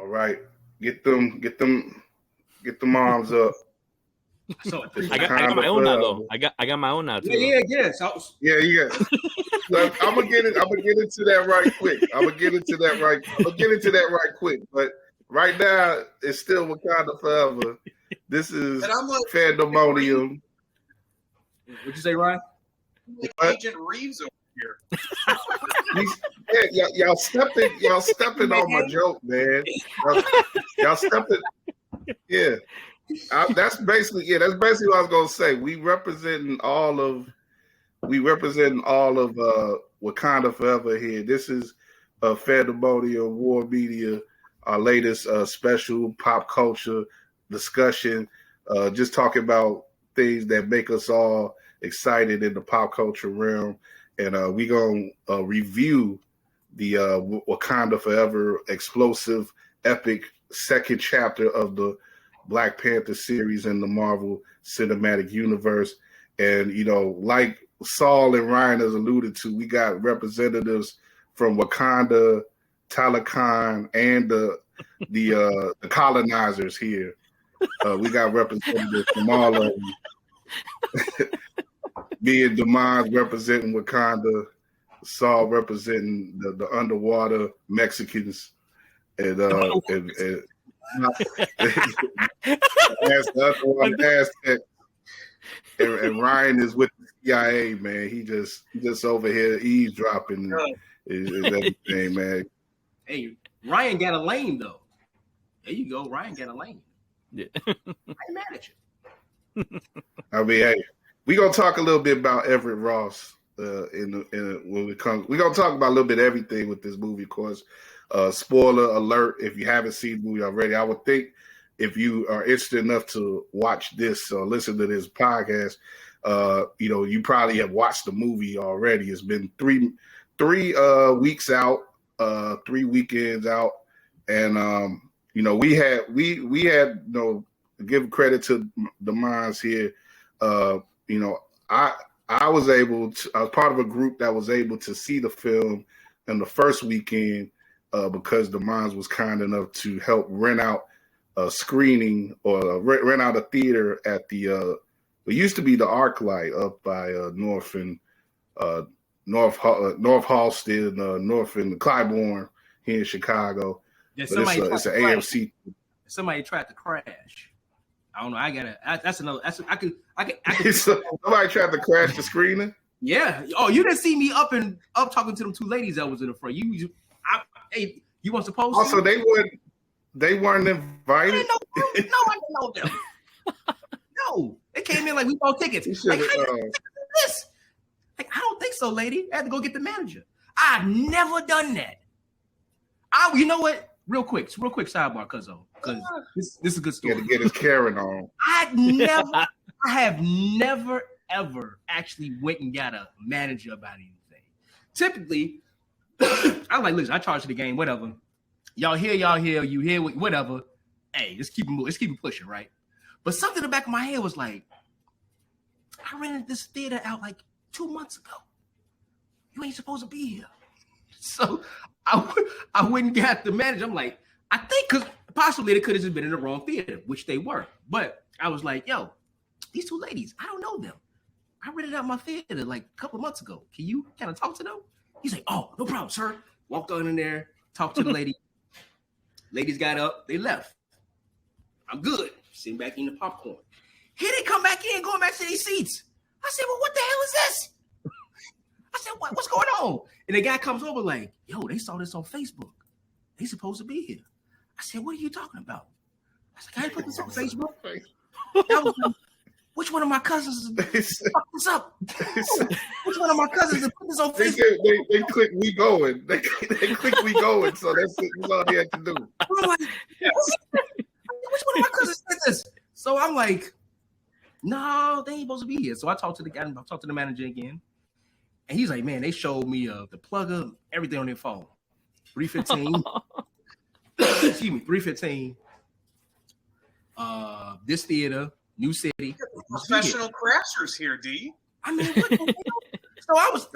All right, get them arms up. So I got my own now though. I got my own now too. Yeah. Yeah, you got. I'm gonna get into that right quick. But right now, it's still Wakanda Forever. This is Fandemonium. What'd you say, Ryan? Agent Reeves over here. Y'all stepping on my joke, man. Y'all stepping. Yeah. That's basically what I was gonna say. We representing all of Wakanda Forever here. This is Fandemonium War Media, our latest special pop culture discussion. Just talking about things that make us all excited in the pop culture realm, and we gonna review the Wakanda Forever explosive, epic second chapter of the Black Panther series in the Marvel Cinematic Universe. And, like Saul and Ryan has alluded to, we got representatives from Wakanda, Talakan, and the colonizers here. We got representatives from all of them. Me and Demonze representing Wakanda, Saul representing the underwater Mexicans, and and Ryan is with the CIA, man. He just over here eavesdropping is everything, man. Hey, Ryan got a lane though. There you go. Ryan got a lane. Yeah. I manage it. I mean, hey, we gonna talk a little bit about Everett Ross when we come. We gonna talk about a little bit of everything with this movie, of course. Spoiler alert, if you haven't seen the movie already, I would think if you are interested enough to watch this or listen to this podcast, you probably have watched the movie already. It's been three weeks out, 3 weekends out. And, we had give credit to the minds here. I was part of a group that was able to see the film in the first weekend, because the Demonze was kind enough to help rent out a screening or rent out a theater at the it used to be the ArcLight up by North Halsted, North and Clybourne here in Chicago. Yeah, but it's an AMC. Somebody tried to crash. I don't know. That's another. I can. Somebody tried to crash the screening. Yeah. Oh, you didn't see me up talking to them two ladies that was in the front. Hey, you weren't supposed to? Also, they weren't invited. No, I didn't know them. No, they came in like we bought tickets. Like, this? Like, I don't think so, lady. I had to go get the manager. I've never done that. You know what? Real quick sidebar, because this is a good story. He had to get his Karen on. I have never ever actually went and got a manager about anything. Typically, I'm like, listen, I charge the game, whatever. Y'all hear, you hear, whatever. Hey, let's keep it pushing, right? But something in the back of my head was like, I rented this theater out like 2 months ago. You ain't supposed to be here. So I went and got the manager. I'm like, I think because possibly they could have just been in the wrong theater, which they were. But I was like, yo, these two ladies, I don't know them. I rented out my theater like a couple of months ago. Can you kind of talk to them? He's like, oh, no problem, sir. Walked on in there, talked to the lady. Ladies got up, they left. I'm good. Sitting back in the popcorn. Here they come back in, going back to these seats. I said, well, what the hell is this? I said, what's going on? And the guy comes over like, yo, they saw this on Facebook. They supposed to be here. I said, what are you talking about? I said, can I put this on Facebook? I was like, which one of my cousins fucked this up? Which one of my cousins put this on Facebook? They click we going. They click we going. So that's all they had to do. I'm like, which one of my cousins did this? So I'm like, no, they ain't supposed to be here. So I talked to the guy, I talked to the manager again. And he's like, man, they showed me the plugger, everything on their phone. 315. Excuse me, 315. This theater, New City. Professional crashers here, D. I mean, what the hell? So I was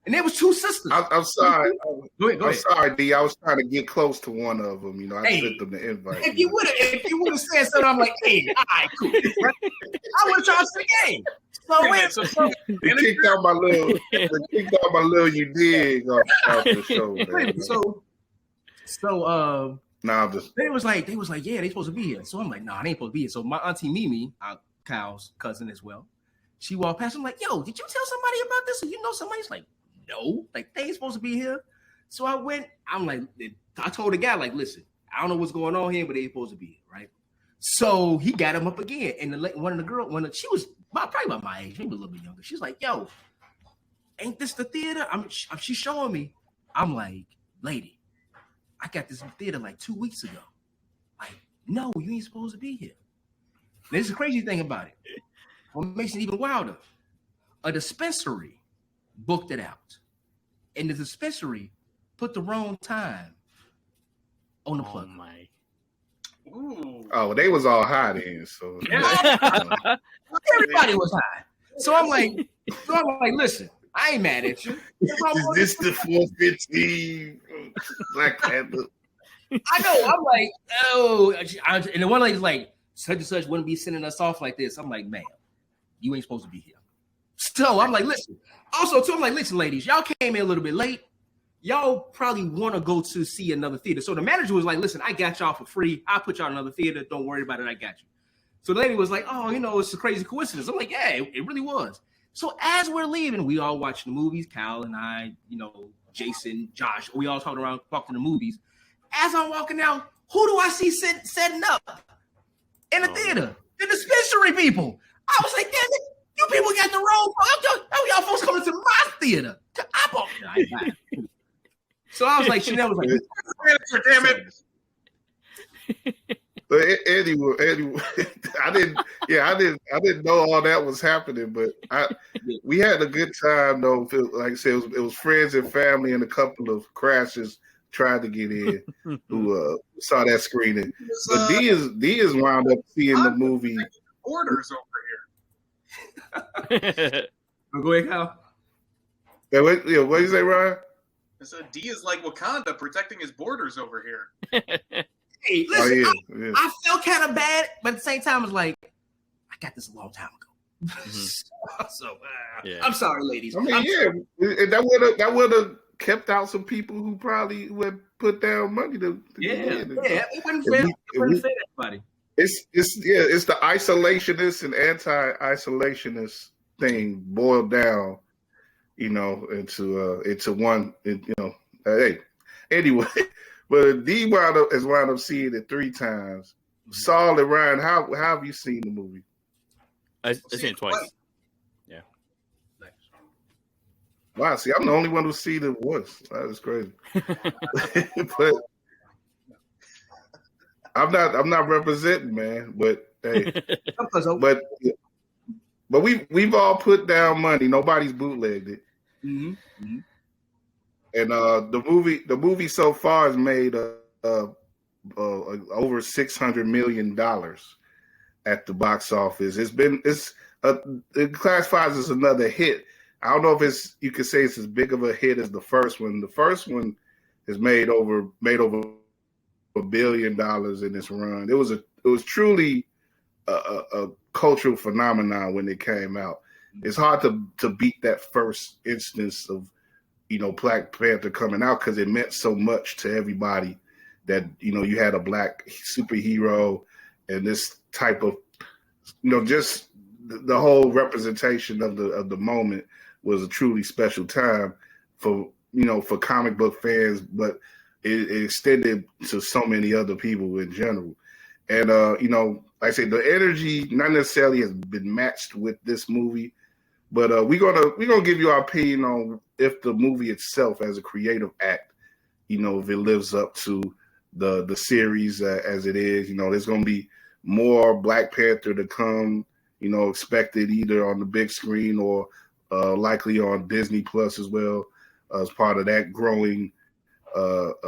And there was two sisters. I'm sorry. Go ahead. I'm sorry, D. I was trying to get close to one of them. You know, I sent them the invite. If you would have said something, I'm like, hey, all right, cool. Right? I would have tried to the game. So they kicked out my little you dig off the show. Man. So nah, I'm just they was like, yeah, they supposed to be here. So I'm like, nah, they ain't supposed to be here. So my auntie Mimi, Kyle's cousin as well, she walked past. I'm like, yo, did you tell somebody about this? Or you know somebody's like, no, like they ain't supposed to be here. So I went. I'm like, I told the guy, like, listen, I don't know what's going on here, but they supposed to be here, right? So he got him up again, and one of the girls, she was probably about my age, maybe a little bit younger. She's like, yo, ain't this the theater? She's showing me. I'm like, lady, I got this theater like 2 weeks ago. Like, no, you ain't supposed to be here. There's the crazy thing about it. What makes it even wilder, a dispensary booked it out. And the dispensary put the wrong time on the plug. Oh my. Ooh. oh, they was all high then, so Everybody was high. So I'm like, listen, I ain't mad at you. is this the 415 Black Panther? I know. I'm like, oh, and the one lady's like, such and such wouldn't be sending us off like this. I'm like, ma'am, you ain't supposed to be here. So I'm like, listen. Also, too, I'm like, listen, ladies, y'all came in a little bit late. Y'all probably want to go to see another theater. So the manager was like, listen, I got y'all for free. I'll put y'all in another theater. Don't worry about it. I got you. So the lady was like, oh, it's a crazy coincidence. I'm like, yeah, it really was. So as we're leaving, we all watching the movies. Kyle and I, Jason, Josh, we all talking the movies. As I'm walking out, who do I see setting up in the theater? The dispensary people. I was like, damn it, you people got the wrong. How y'all folks coming to my theater? So I was like, Chanel was like, damn it. But anyway, I didn't know all that was happening, but we had a good time though. Like I said, it was friends and family and a couple of crashers tried to get in who saw that screening. But D is wound up seeing the movie. Orders over here. Go ahead, Kyle. What do you say, Ryan? So D is like Wakanda protecting his borders over here. Hey, listen, I felt kind of bad, but at the same time, I was like, I got this a long time ago. Mm-hmm. So, I'm sorry, ladies. I mean, that would have kept out some people who probably would put down money to it wouldn't fit everybody. It's the isolationist and anti-isolationist thing boiled down, into one. Hey, anyway. But D has wound up seeing it 3 times. Saul and Ryan, how have you seen the movie? I've seen it twice. Yeah. Wow, see, I'm the only one who's seen it once. That is crazy. But I'm not representing, man. But hey, but we've all put down money. Nobody's bootlegged it. Mm-hmm. And the movie so far has made over $600 million at the box office. It classifies as another hit. I don't know if you could say it's as big of a hit as the first one. The first one has made over $1 billion in its run. It was truly a cultural phenomenon when it came out. It's hard to beat that first instance of Black Panther coming out because it meant so much to everybody that you had a black superhero and this type of just the whole representation of the moment was a truly special time for comic book fans, but it extended to so many other people in general. And like I say, the energy not necessarily has been matched with this movie, but we're gonna give you our opinion on if the movie itself as a creative act, if it lives up to the series as it is. There's gonna be more Black Panther to come, expected either on the big screen or likely on Disney Plus as well, as part of that growing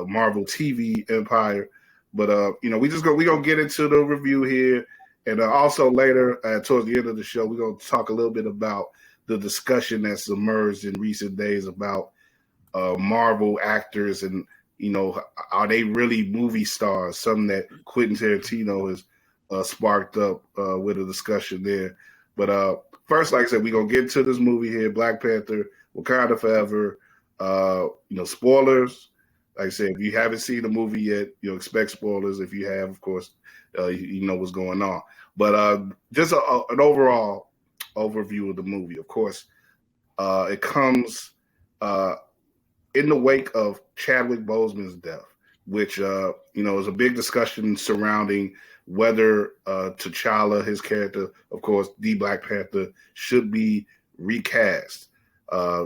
Marvel TV empire. But we're gonna get into the review here, and also later towards the end of the show, we're gonna talk a little bit about the discussion that's emerged in recent days about Marvel actors and, are they really movie stars? Something that Quentin Tarantino has sparked up with a discussion there. But first, like I said, we're going to get into this movie here, Black Panther, Wakanda Forever. Spoilers. Like I said, if you haven't seen the movie yet, expect spoilers. If you have, of course, you know what's going on. But just an overall overview of the movie. Of course, it comes in the wake of Chadwick Boseman's death, which is a big discussion surrounding whether T'Challa, his character, of course, the Black Panther, should be recast.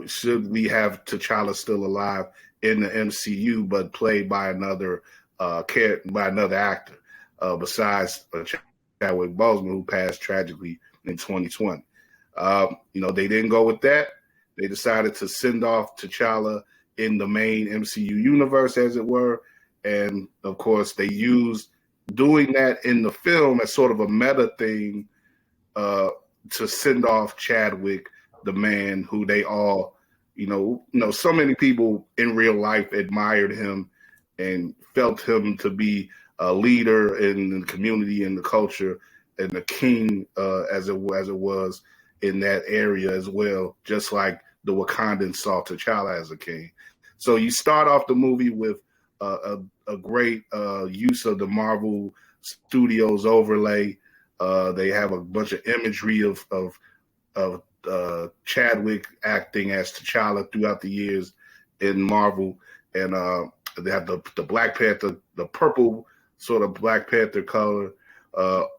Should we have T'Challa still alive in the MCU, but played by another actor besides Chadwick Boseman, who passed tragically in 2020? They didn't go with that. They decided to send off T'Challa in the main MCU universe, as it were. And, of course, they used doing that in the film as sort of a meta thing to send off Chadwick, the man who they all, so many people in real life admired him and felt him to be a leader in the community and the culture and the king as it was in that area as well, just like the Wakandans saw T'Challa as a king. So you start off the movie with a great use of the Marvel Studios overlay. They have a bunch of imagery of Chadwick acting as T'Challa throughout the years in Marvel, and they have the Black Panther, the purple sort of Black Panther color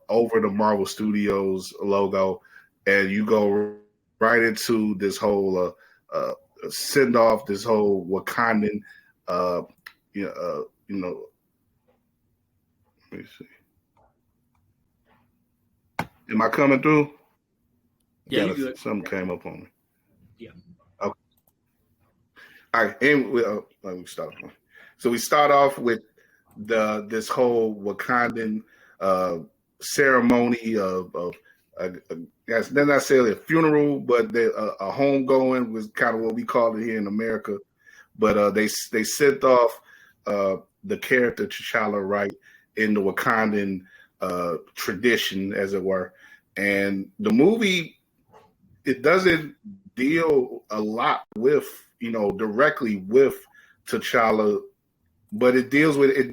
over the Marvel Studios logo, and you go right into this whole send off, this whole Wakandan. Let me see. Am I coming through? Yeah, you good. Something came up on me. Yeah. Okay. All right, and let me start. So we start off with this whole Wakandan ceremony of that's not necessarily a funeral, but a homegoing was kind of what we call it here in America. But they sent off the character T'Challa right in the Wakandan tradition, as it were. And the movie, it doesn't deal a lot with, directly with T'Challa, but it deals with it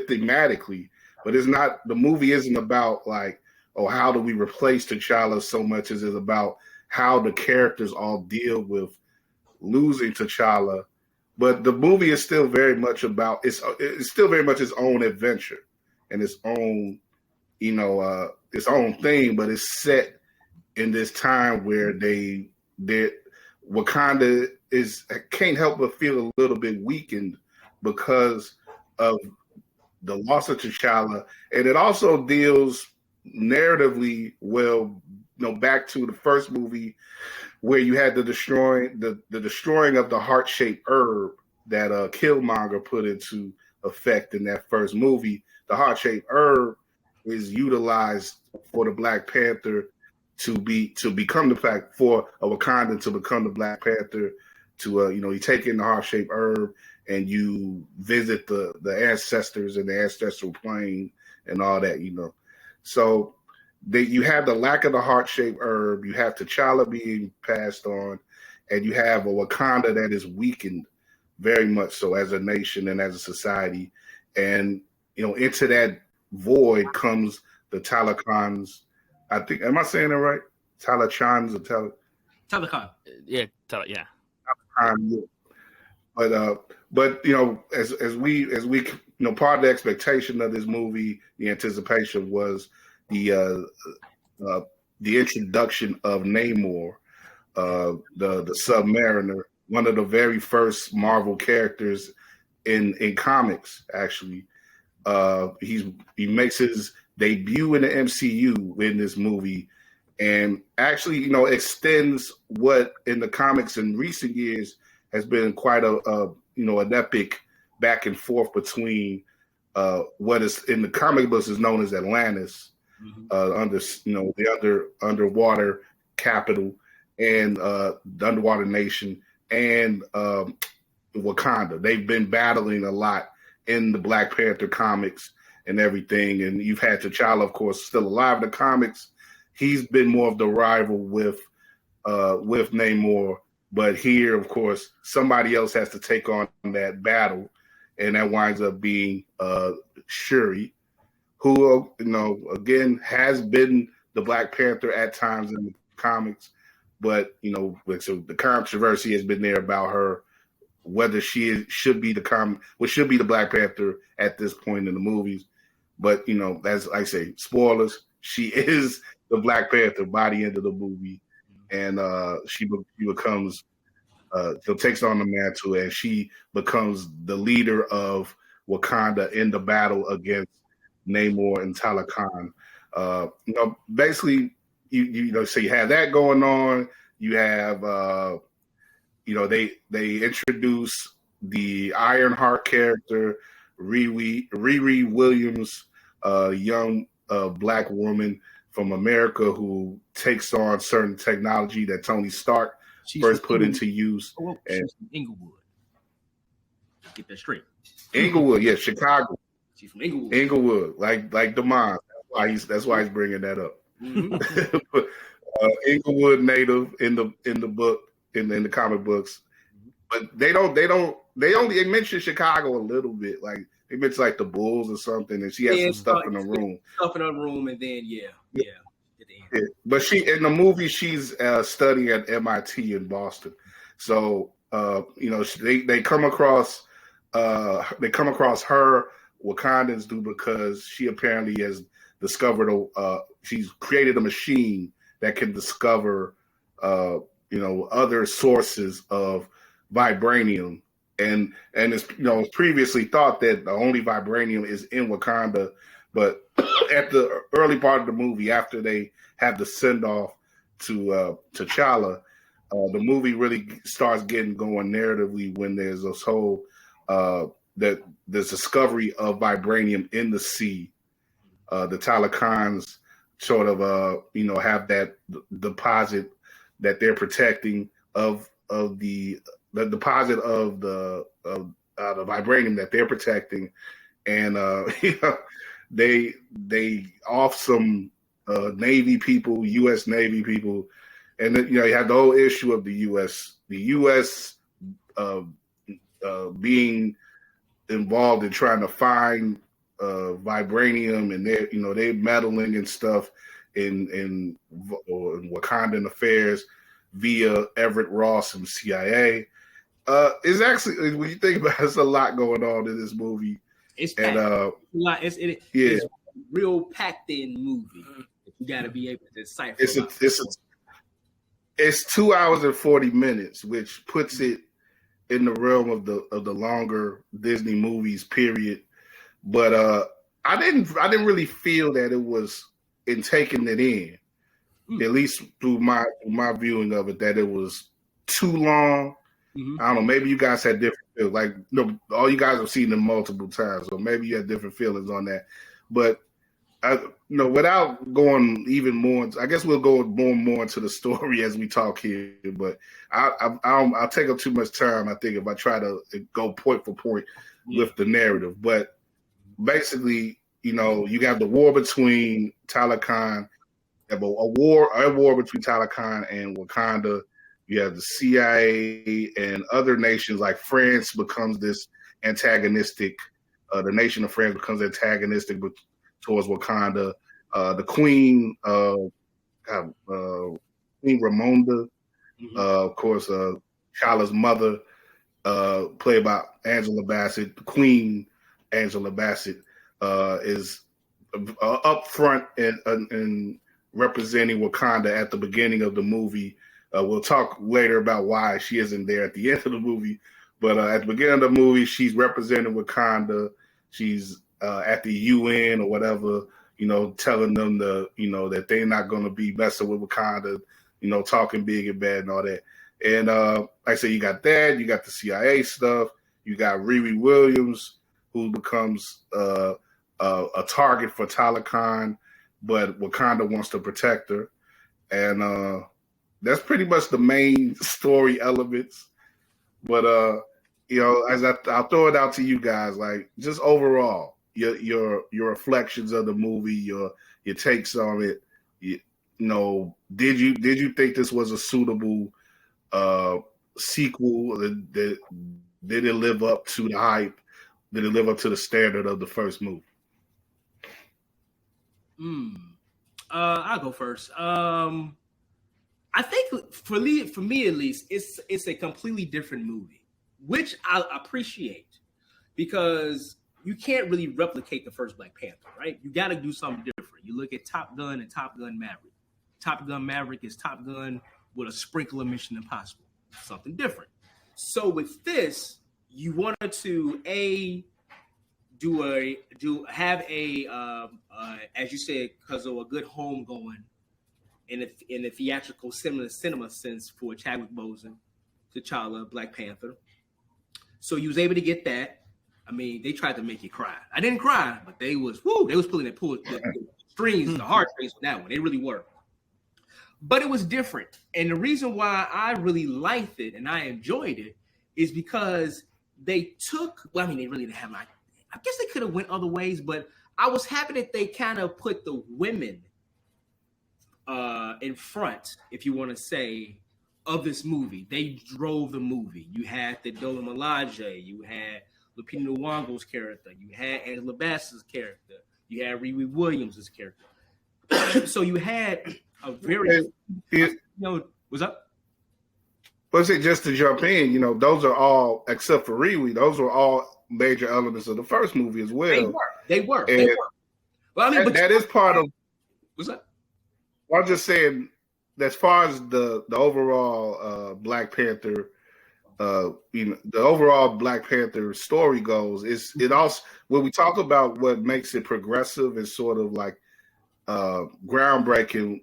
thematically. But it's not, the movie isn't about like, oh, how do we replace T'Challa so much as it's about how the characters all deal with losing T'Challa. But the movie is still very much about, it's still very much its own adventure and its own, its own thing, but it's set in this time where Wakanda can't help but feel a little bit weakened because of the loss of T'Challa. And it also deals narratively well, back to the first movie where you had the destroying of the heart-shaped herb that Killmonger put into effect in that first movie. The heart-shaped herb is utilized for the Black Panther to become the fact for a Wakandan to become the Black Panther. To you take in the heart-shaped herb and you visit the ancestors and the ancestral plane and all that, So you have the lack of the heart-shaped herb, you have T'Challa being passed on, and you have a Wakanda that is weakened very much so as a nation and as a society. And, into that void comes the Talakans. I think, am I saying it right? Talachans or Talakan. Yeah. But as we part of the expectation of this movie, the anticipation was the introduction of Namor, the Submariner, one of the very first Marvel characters in comics. Actually, he makes his debut in the MCU in this movie, and actually, extends what in the comics in recent years has been quite an epic back and forth between what is in the comic books is known as Atlantis, under the underwater capital, and the Underwater Nation and Wakanda. They've been battling a lot in the Black Panther comics and everything. And you've had T'Challa, of course, still alive in the comics. He's been more of the rival with Namor. But here, of course, somebody else has to take on that battle, and that winds up being Shuri, who, again, has been the Black Panther at times in the comics. But, so the controversy has been there about her, whether she should be the Black Panther at this point in the movies. But, as I say, spoilers, she is the Black Panther by the end of the movie. And she becomes, takes on the mantle, and she becomes the leader of Wakanda in the battle against Namor and Talokan. Basically, so you have that going on. You have, they introduce the Ironheart character, Riri Williams, a young Black woman from America who takes on certain technology that Tony Stark first put into use. She's from Inglewood. Get that straight. Inglewood, yeah, Chicago. She's from Inglewood. Inglewood, like Demonze. That's why he's bringing that up. Mm-hmm. Inglewood native in the book in the comic books, but they only mention Chicago a little bit. Like they mention like the Bulls or something, and she has some stuff in the room. Stuff in her room, and then yeah. At the end. Yeah. But she in the movie she's studying at MIT in Boston, so they come across her. Wakandans do, because she apparently has discovered she's created a machine that can discover other sources of vibranium, and it's previously thought that the only vibranium is in Wakanda, but at the early part of the movie, after they have the send off to T'Challa, the movie really starts getting going narratively when there's this whole that there's discovery of vibranium in the sea. The Talakans sort of have that deposit that they're protecting of the deposit of the vibranium that they're protecting, and they off some Navy people, U.S. Navy people, and you have the whole issue of the U.S. Being involved in trying to find vibranium, and they're meddling and stuff in Wakandan affairs via Everett Ross and CIA. It's actually, when you think about it, it's a lot going on in this movie. It's packed. It's a real packed in movie. You got to be able to decipher. It's 2 hours and 40 minutes, which puts it in the realm of the longer Disney movies, period. But I didn't really feel that it was, in taking it in, at least through my viewing of it, that it was too long. Mm-hmm. I don't know. Maybe you guys had different feelings. Like, all you guys have seen them multiple times, so maybe you had different feelings on that. But without going even more, I guess we'll go more into the story as we talk here. But I'll take up too much time, I think, if I try to go point for point with the narrative. But basically, you have the war between Talokan. You have a war between Talokan and Wakanda. You have the CIA and other nations, like France becomes this antagonistic. The nation of France becomes antagonistic towards Wakanda. The Queen, Queen Ramonda, of course, T'Challa's mother, played by Angela Bassett. The Queen, Angela Bassett, is up front and representing Wakanda at the beginning of the movie. We'll talk later about why she isn't there at the end of the movie. But at the beginning of the movie, she's representing Wakanda. She's at the UN or whatever, telling them that they're not going to be messing with Wakanda, talking big and bad and all that. And like I said, you got that. You got the CIA stuff. You got Riri Williams, who becomes a target for Talokan, but Wakanda wants to protect her. And that's pretty much the main story elements. But as I'll throw it out to you guys, like just overall, your reflections of the movie, your takes on it. Did you think this was a suitable sequel? Did it live up to the hype? Did it live up to the standard of the first movie? I'll go first. I think for me at least, it's a completely different movie, which I appreciate because you can't really replicate the first Black Panther, right? You got to do something different. You look at Top Gun and Top Gun Maverick. Top Gun Maverick is Top Gun with a sprinkle of Mission Impossible, something different. So with this, you wanted to have as you said, because of a good home going in a theatrical cinema sense for Chadwick Boseman, T'Challa, Black Panther. So you was able to get that. I mean, they tried to make you cry. I didn't cry, but they was pulling the strings, the heartstrings on that one. They really were. But it was different. And the reason why I really liked it and I enjoyed it is because they they really didn't have I guess they could have went other ways, but I was happy that they kind of put the women in front, if you want to say, of this movie. They drove the movie. You had the Dora Milaje, you had Lupita Nyong'o's character, you had Angela Bassett's character, you had Riri Williams' character. So you had a very, what's up? Was it just to jump in? Those are all, except for Riri, those were all major elements of the first movie as well. They were. Well, I mean, that is part of. What's that? I'm just saying, as far as the overall Black Panther, the overall Black Panther story goes, it also, when we talk about what makes it progressive and sort of like groundbreaking,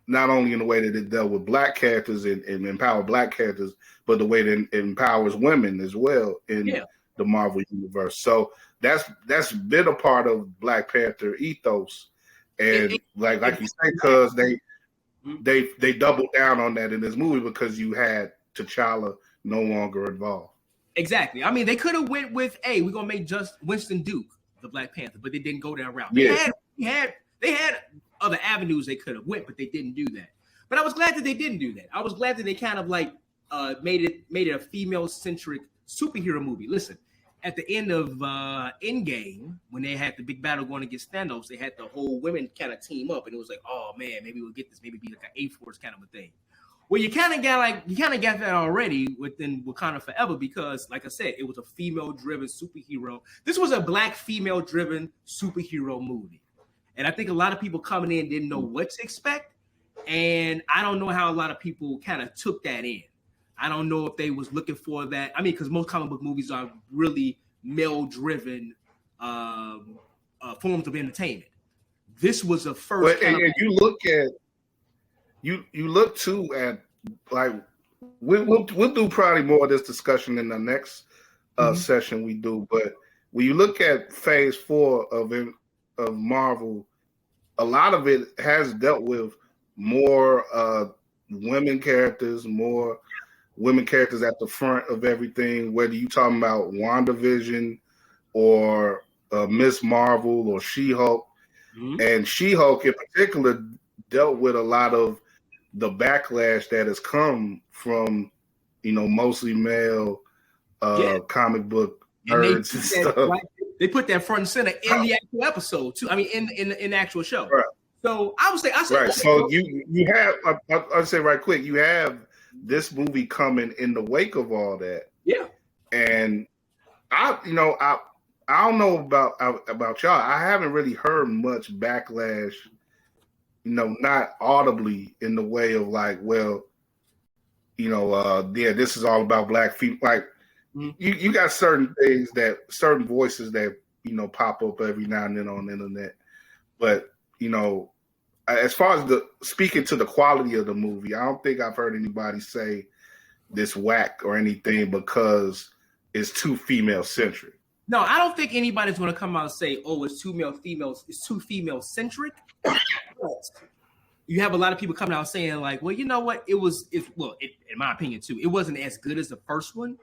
not only in the way that it dealt with Black characters and empowered Black characters, but the way that it empowers women as well in the Marvel universe. So that's been a part of Black Panther ethos, and like you say, because they doubled down on that in this movie because you had T'Challa no longer involved. Exactly. I mean, they could have went with, hey, we're gonna make just Winston Duke the Black Panther, but they didn't go that route. They had other avenues they could have went, but they didn't do that. But I was glad that they didn't do that. I was glad that they kind of like made it a female-centric superhero movie. Listen, at the end of Endgame, when they had the big battle going against Thanos, they had the whole women kind of team up, and it was like, oh man, maybe we'll get this, maybe be like an A-Force kind of a thing. Well, you kind of got that already within Wakanda Forever because, like I said, it was a female-driven superhero. This was a Black female-driven superhero movie. And I think a lot of people coming in didn't know what to expect. And I don't know how a lot of people kind of took that in. I don't know if they was looking for that. I mean, because most comic book movies are really male-driven forms of entertainment. This was a first. And you look at you look too at, like, we'll do probably more of this discussion in the next session we do. But when you look at Phase 4 of Marvel, a lot of it has dealt with more women characters at the front of everything, whether you're talking about WandaVision or Miss Marvel or She-Hulk. And She-Hulk in particular dealt with a lot of the backlash that has come from, mostly male comic book nerds and stuff. Right? They put that front and center in the actual episode too. I mean, in the actual show. Right. So I said, right. So you have, I'll say right quick, you have this movie coming in the wake of all that. Yeah. And I don't know about y'all. I haven't really heard much backlash, not audibly in the way of like, well, this is all about Black people. Like, you got certain voices that pop up every now and then on the internet, but as far as speaking to the quality of the movie, I don't think I've heard anybody say this whack or anything because it's too female centric. No, I don't think anybody's going to come out and say, "Oh, it's too female centric." you have a lot of people coming out saying like, well, you know what? In my opinion too, it wasn't as good as the first one.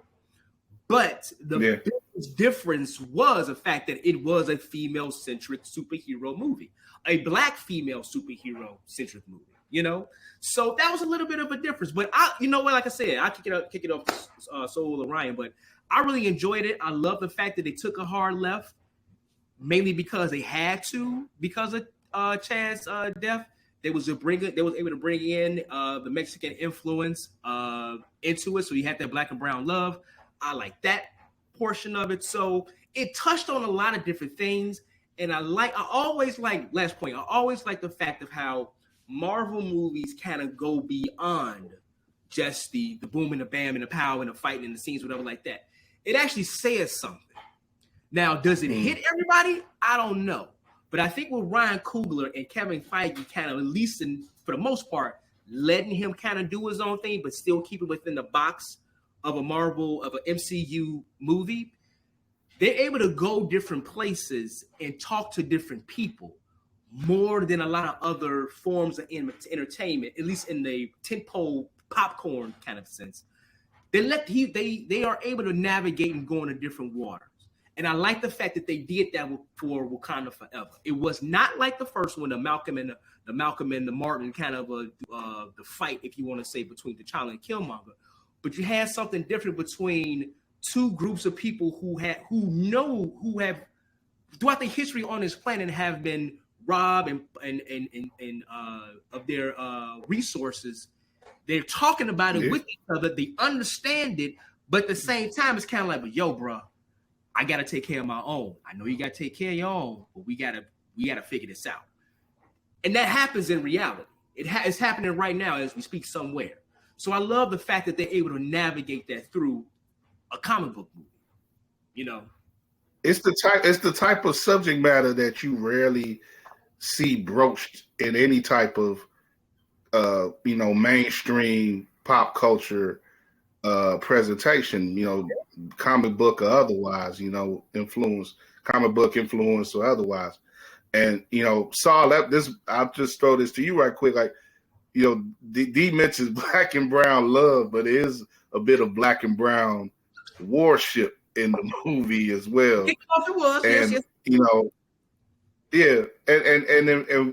But the biggest difference was the fact that it was a female-centric superhero movie, a black female superhero-centric movie. You know, so that was a little bit of a difference. But you know what? Like I said, I kick it off Soul and Ryan. But I really enjoyed it. I love the fact that they took a hard left, mainly because they had to, because of Chad's death. They was able to bring in the Mexican influence into it, so you had that black and brown love. I like that portion of it. So it touched on a lot of different things. And I always like the fact of how Marvel movies kind of go beyond just the boom and the bam and the pow and the fighting and the scenes, whatever like that. It actually says something. Now, does it hit everybody? I don't know. But I think with Ryan Coogler and Kevin Feige kind of, at least for the most part, letting him kind of do his own thing, but still keep it within the box of an MCU movie, they're able to go different places and talk to different people more than a lot of other forms of entertainment, at least in the tentpole popcorn kind of sense. They are able to navigate and go into different waters. And I like the fact that they did that for Wakanda Forever. It was not like the first one, the Malcolm and the Martin kind of the fight, if you want to say, between T'Challa and Killmonger. But you had something different between two groups of people who have throughout the history on this planet have been robbed and of their resources. They're talking about it with each other. They understand it, but at the same time, it's kind of like, but yo, bro, I gotta take care of my own. I know you gotta take care of your own, but we gotta figure this out. And that happens in reality. It's happening right now as we speak somewhere. So I love the fact that they're able to navigate that through a comic book movie. You know, it's the type of subject matter that you rarely see broached in any type of mainstream pop culture presentation. You know, comic book or otherwise. You know, comic book influence or otherwise. And Saul, I'll just throw this to you right quick, like. D mentions black and brown love, but there is a bit of black and brown worship in the movie as well. It was, and yes. And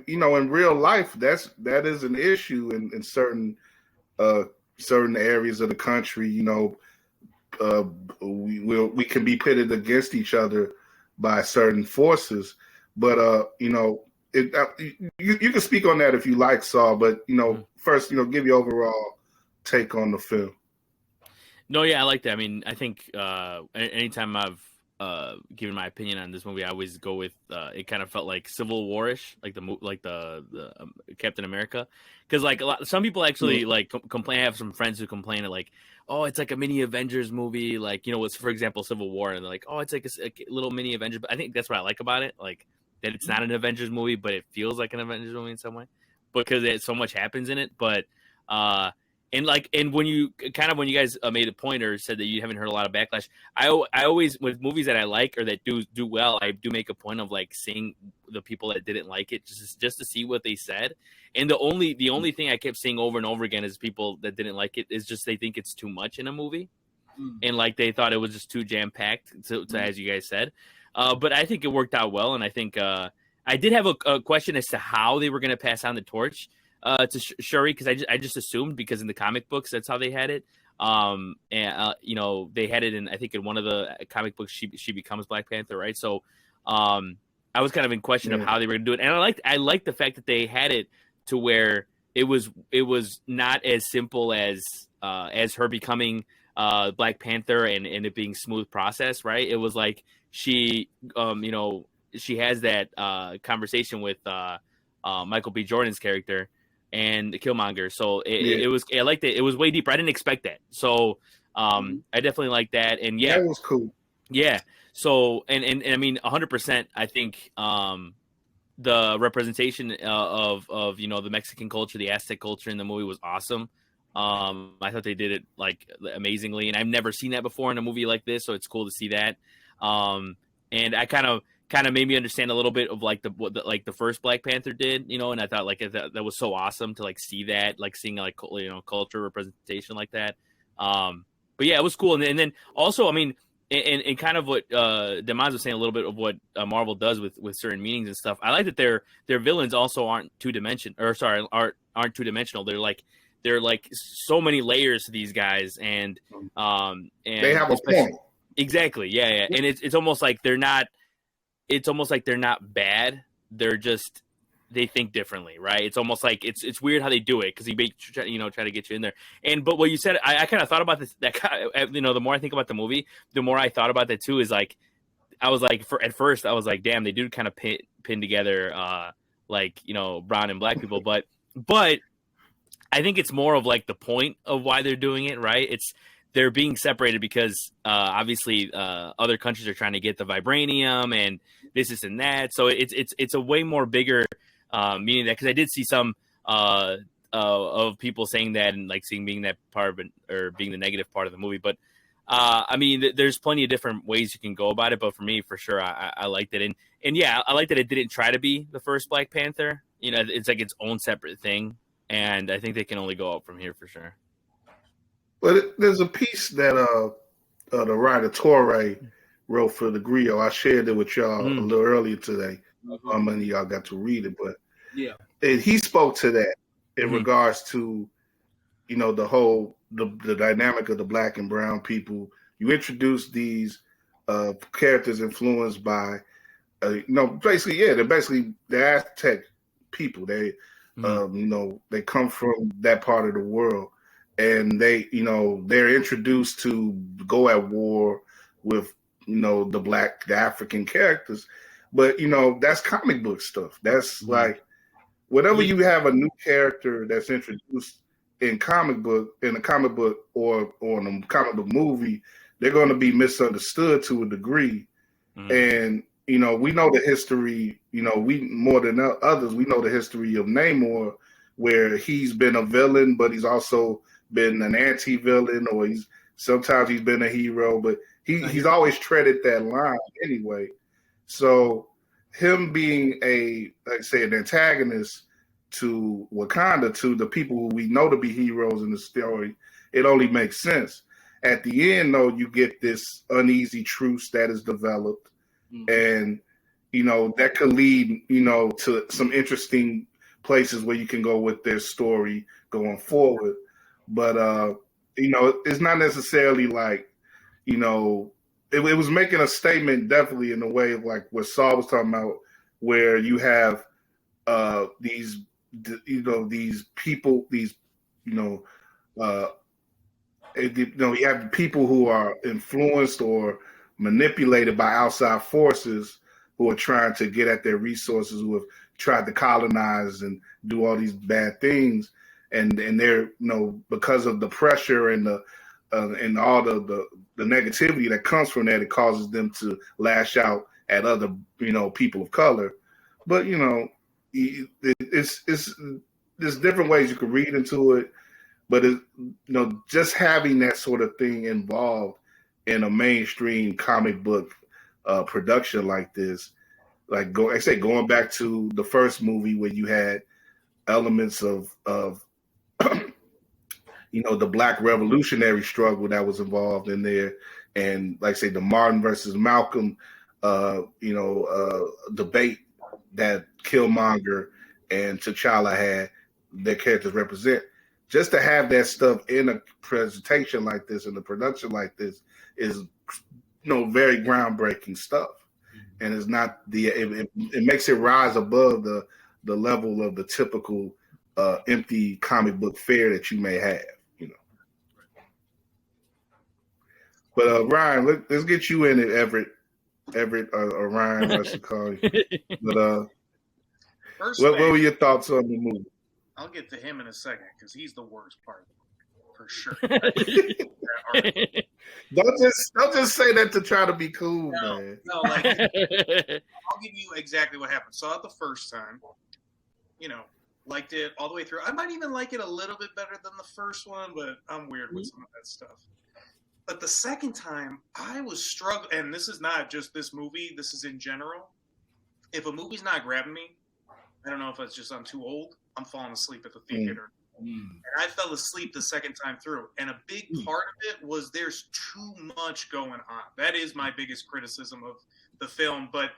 in real life, that is an issue in certain areas of the country. We can be pitted against each other by certain forces, but you can speak on that if you like, Saul, but first, give your overall take on the film. No, yeah, I like that. I mean, I think anytime I've given my opinion on this movie, I always go with it kind of felt like Civil War-ish, like the Captain America, because like some people actually complain. I have some friends who complain like, oh, it's like a mini Avengers movie, like it's for example Civil War, and they're like, oh, it's like a little mini Avengers. But I think that's what I like about it, like. That it's not an Avengers movie, but it feels like an Avengers movie in some way because so much happens in it. But and when you guys made a point or said that you haven't heard a lot of backlash, I always, with movies that I like or that do well, I do make a point of like seeing the people that didn't like it just to see what they said. And the only thing I kept seeing over and over again is people that didn't like it is just they think it's too much in a movie, and like they thought it was just too jam packed to as you guys said. But I think it worked out well, and I think I did have a question as to how they were going to pass on the torch to Shuri, because I just assumed, because in the comic books that's how they had it. And they had it in, I think in one of the comic books she becomes Black Panther, right? So I was kind of in question of how they were going to do it, and I liked the fact that they had it to where it was not as simple as her becoming Black Panther and it being smooth process, right? It was like she has that conversation with Michael B. Jordan's character and the Killmonger. So I liked it. It was way deeper. I didn't expect that. So I definitely like that. And yeah, that was cool. Yeah. So and I mean 100%. I think the representation of the Mexican culture, the Aztec culture in the movie was awesome. I thought they did it like amazingly, and I've never seen that before in a movie like this, so it's cool to see that. And I kind of kind of made me understand a little bit of like the first Black Panther did, and I thought that was so awesome to like see that, like seeing like culture representation like that. But yeah, it was cool. And then also, I mean, and kind of what Demonze was saying, a little bit of what Marvel does with certain meanings and stuff. I like that their villains also aren't aren't two dimensional. They're like so many layers to these guys, and they have a point. Exactly. Yeah. And it's almost like they're not. It's almost like they're not bad. They're just they think differently, right? It's almost like it's weird how they do it because he try to get you in there. But what you said, I kind of thought about this. The more I think about the movie, the more I thought about that too. Is like I was like at first I was like, damn, they do kind of pin together brown and black people, but I think it's more of like the point of why they're doing it, right? They're being separated because obviously other countries are trying to get the vibranium and this and that. So it's a way more bigger meaning that, because I did see some of people saying that and like being that part or being the negative part of the movie. But I mean, there's plenty of different ways you can go about it. But for me, for sure, I liked it. And yeah, I liked that it didn't try to be the first Black Panther. It's like its own separate thing. And I think they can only go up from here for sure. But there's a piece that the writer Torre wrote for the Griot. I shared it with y'all a little earlier today. How many of y'all got to read it? But yeah, and he spoke to that in regards to the dynamic of the black and brown people. You introduce these characters influenced by they're basically the Aztec people. They they come from that part of the world. And they're introduced to go at war with, the African characters. But, that's comic book stuff. That's like whenever you have a new character that's introduced in a comic book or in a comic book movie, they're going to be misunderstood to a degree. And, we know the history, we more than others, we know the history of Namor, where he's been a villain, but he's also been an anti-villain, or sometimes he's been a hero, but he's always treaded that line anyway. So him being an antagonist to Wakanda, to the people who we know to be heroes in the story, it only makes sense. At the end, though, you get this uneasy truce that is developed, and that could lead to some interesting places where you can go with their story going forward. But it's not necessarily like it was making a statement, definitely, in the way of like what Saul was talking about, where you have these people, you have people who are influenced or manipulated by outside forces who are trying to get at their resources, who have tried to colonize and do all these bad things. And they're because of the pressure and the and all the negativity that comes from that, it causes them to lash out at other people of color. But it's there's different ways you can read into it. But just having that sort of thing involved in a mainstream comic book production like this, like going back to the first movie where you had elements of the Black revolutionary struggle that was involved in there, and like say the Martin versus Malcolm debate that Killmonger and T'Challa had their characters represent. Just to have that stuff in a presentation like this, in a production like this, is very groundbreaking stuff, and it's not it makes it rise above the level of the typical empty comic book fare that you may have, But Ryan, let's get you in it, Everett, or Ryan, I should call you. But what were your thoughts on the movie? I'll get to him in a second because he's the worst part, for sure. Don't just say that to try to be cool, man. No, like I'll give you exactly what happened. Saw it the first time, liked it all the way through. I might even like it a little bit better than the first one, but I'm weird with some of that stuff. But the second time, I was struggling, and this is not just this movie, this is in general. if a movie's not grabbing me, I don't know if it's just I'm too old. I'm falling asleep at the theater. And I fell asleep the second time through. And a big part of it was there's too much going on. That is my biggest criticism of the film. But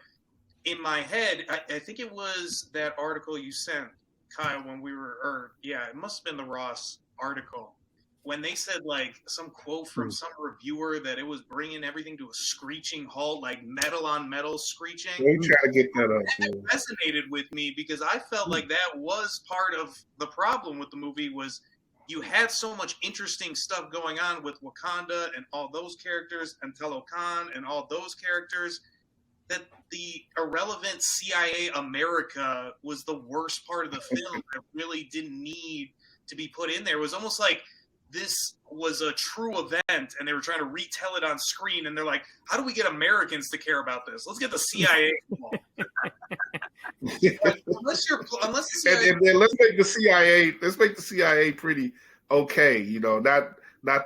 in my head, I think it was that article you sent, Kyle, when we were, it must have been the Ross article. When they said, like, some quote from some reviewer that it was bringing everything to a screeching halt, like metal on metal screeching. They try to get that up. That resonated with me because I felt like that was part of the problem with the movie was you had so much interesting stuff going on with Wakanda and all those characters and Telokan and all those characters that the irrelevant CIA America was the worst part of the film that really didn't need to be put in there. It was almost like this was a true event and they were trying to retell it on screen and they're like, how do we get Americans to care about this? Let's get the CIA involved. Like, unless the CIA... and let's make the CIA pretty okay, you know, not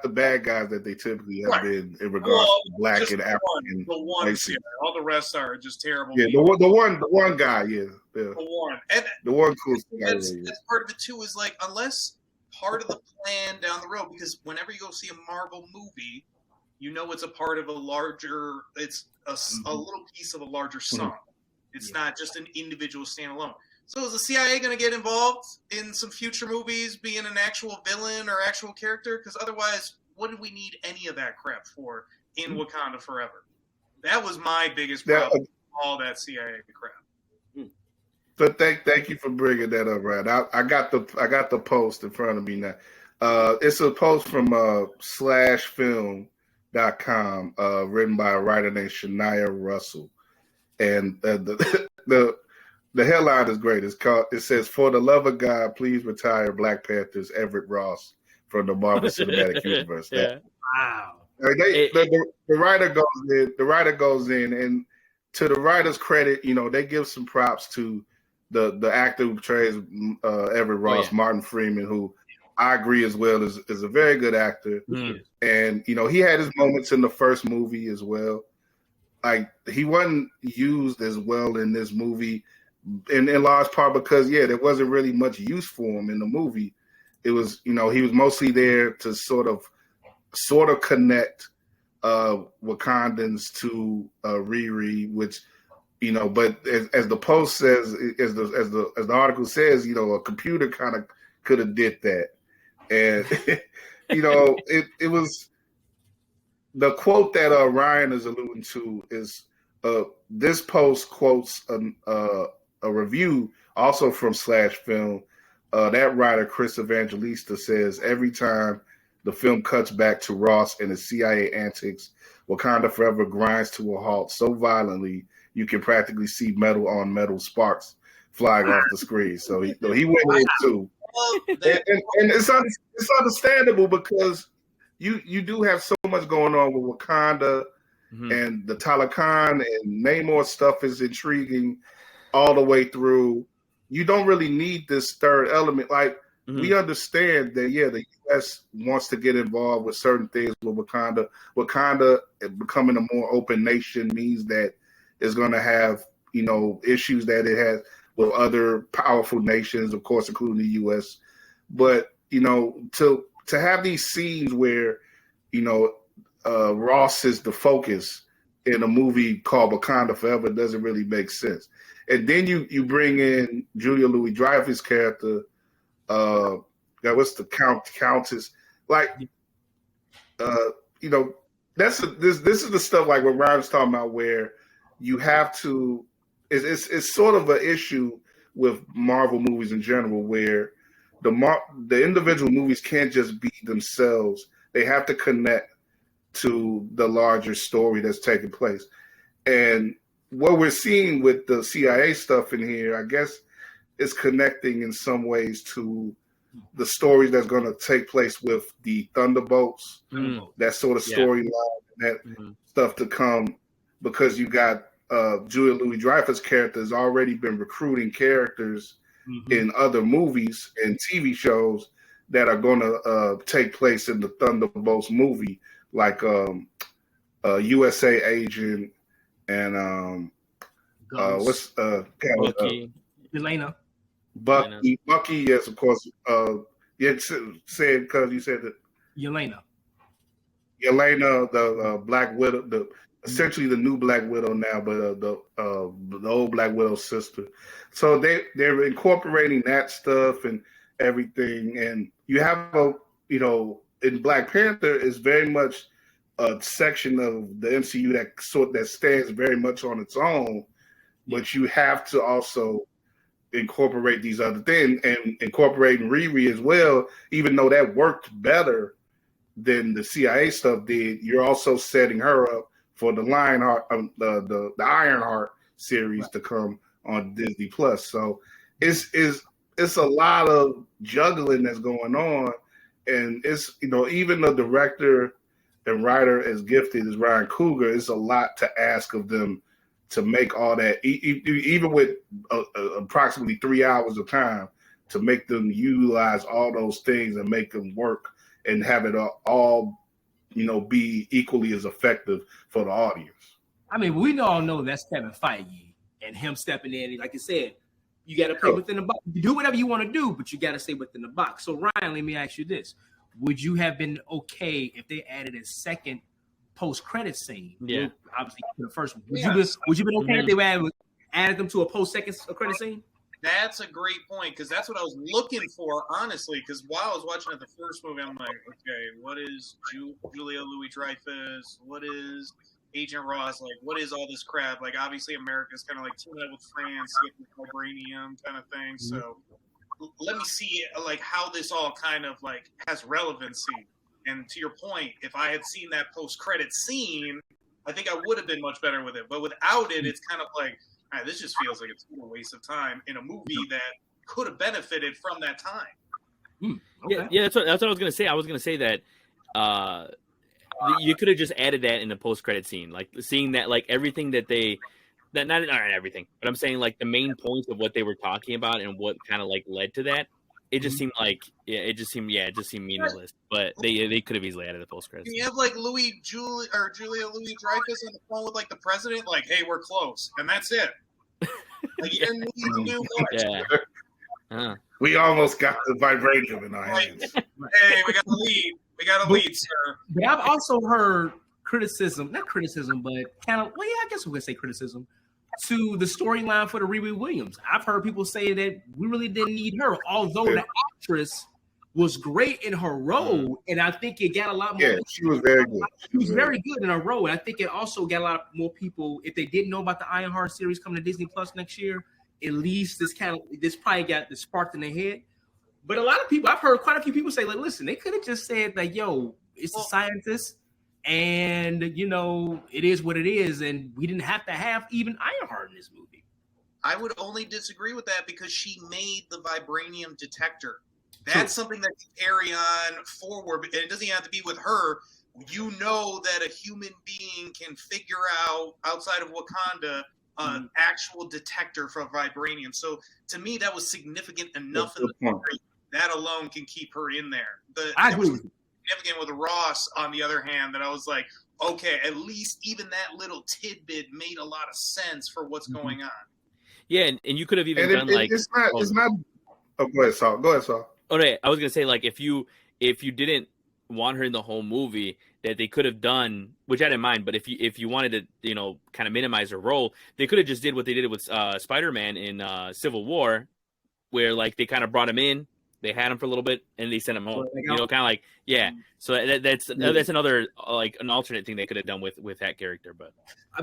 the bad guys that they typically have been in regards to black and African. The one, all the rest are just terrible. Yeah, the one guy, the one. And the one cool guy. That's part of it too, is like, unless part of the plan down the road, because whenever you go see a Marvel movie, you know it's a part of a larger, it's a little piece of a larger song. It's not just an individual standalone. So is the CIA going to get involved in some future movies, being an actual villain or actual character? Because otherwise, what do we need any of that crap for in Wakanda Forever? That was my biggest problem with all that CIA crap. So thank you for bringing that up, Ryan. I got the post in front of me now. It's a post from /film.com written by a writer named Shania Russell, and the headline is great. It says, "For the love of God, please retire Black Panther's Everett Ross from the Marvel Cinematic Universe." Wow. The writer goes in, and to the writer's credit, you know, they give some props to the actor who portrays Everett Ross, Martin Freeman, who I agree as well is a very good actor. And, you know, he had his moments in the first movie as well. Like, he wasn't used as well in this movie in large part because, there wasn't really much use for him in the movie. It was, you know, he was mostly there to sort of connect Wakandans to Riri, which, you know, but as the post says, as the article says, you know, a computer kind of could have did that. And, you know, it was the quote that Ryan is alluding to is this post quotes a review also from /film. That writer, Chris Evangelista, says every time the film cuts back to Ross and his CIA antics, Wakanda Forever grinds to a halt so violently you can practically see metal on metal sparks flying off the screen. So he went in too. And it's understandable because you do have so much going on with Wakanda and the Talakan and Namor stuff is intriguing all the way through. You don't really need this third element. Like, we understand that, the U.S. wants to get involved with certain things with Wakanda. Wakanda becoming a more open nation means that it's going to have, you know, issues that it has with other powerful nations, of course, including the U.S. But, you know, to have these scenes where, you know, Ross is the focus in a movie called Wakanda Forever doesn't really make sense. And then you bring in Julia Louis-Dreyfus' character, what's the Countess? Like, you know, this is the stuff like what Ryan was talking about, where you have to. It's sort of an issue with Marvel movies in general, where the individual movies can't just be themselves; they have to connect to the larger story that's taking place. And what we're seeing with the CIA stuff in here, I guess, is connecting in some ways to the stories that's going to take place with the Thunderbolts, that sort of storyline, that stuff to come, because you got Julia Louis-Dreyfus' character has already been recruiting characters in other movies and TV shows that are going to take place in the Thunderbolts movie, like USA Agent and what's Bucky. Elena. Bucky, yes, of course. Said because you said that Yelena, the Black Widow, essentially the new Black Widow now, but the old Black Widow's sister. So they're incorporating that stuff and everything, and you have in Black Panther is very much a section of the MCU that stands very much on its own, but you have to also incorporate these other things and incorporating Riri as well, even though that worked better than the CIA stuff did. You're also setting her up for the the Ironheart series to come on Disney Plus. So it's a lot of juggling that's going on, and it's even the director and writer as gifted as Ryan Coogler, it's a lot to ask of them to make all that, even with approximately 3 hours of time, to make them utilize all those things and make them work and have it all, be equally as effective for the audience. I mean, we all know that's Kevin Feige and him stepping in. Like you said, you got to play within the box. You do whatever you want to do, but you got to stay within the box. So, Ryan, let me ask you this. Would you have been okay if they added a second post-credit scene? Yeah. Obviously, the first one. Would you been okay if they added them to a post-second credit scene? That's a great point, because that's what I was looking for, honestly. Because while I was watching the first movie, I'm like, okay, what is Julia Louis-Dreyfus? What is Agent Ross? Like, what is all this crap? Like, obviously, America's kind of like teaming up with France, getting vibranium kind of thing. Mm-hmm. So let me see, like, how this all kind of, like, has relevancy. And to your point, if I had seen that post-credit scene, I think I would have been much better with it. But without it, it's kind of like, all right, this just feels like it's a waste of time in a movie that could have benefited from that time. Okay. Yeah, that's what I was going to say. I was going to say that you could have just added that in the post-credit scene, like seeing that, like everything that not everything, but I'm saying like the main points of what they were talking about and what kind of like led to that. It just seemed like it just seemed meaningless. But they could have easily added the post-credits. You have like Julia Louis-Dreyfus on the phone with like the president, like, "Hey, we're close," and that's it. Like, you didn't need to do much. Yeah. We almost got the vibranium in our hands. Hey, we got the lead. We got a lead, sir. But I've also heard not criticism, but kind of, I guess we could say criticism to the storyline for the Riri Williams. I've heard people say that we really didn't need her, although the actress was great in her role, and I think it got a lot more. Yeah, she was very good. She was very good in her role, and I think it also got a lot more people. If they didn't know about the Ironheart series coming to Disney Plus next year, at least this probably got the spark in their head. But a lot of people, I've heard quite a few people say, like, listen, they could have just said, like, yo, it's a scientist, and it is what it is, and we didn't have to have even Ironheart in this movie. I would only disagree with that because she made the vibranium detector. That's something that can carry on forward, and it doesn't have to be with her. You know that a human being can figure out, outside of Wakanda, an actual detector for vibranium. So to me, that was significant enough in the story. That alone can keep her in there. I agree. Significant with Ross, on the other hand, that I was like, okay, at least even that little tidbit made a lot of sense for what's going on. Yeah, and you could have even done it's not. Oh, go ahead, Saul. Oh, no, I was gonna say, like, if you didn't want her in the whole movie, that they could have done, which I didn't mind, but if you wanted to, kind of minimize her role, they could have just did what they did with Spider-Man in Civil War, where like they kind of brought him in, they had him for a little bit, and they sent him home. Kind of like, yeah. So that's another like an alternate thing they could have done with that character, but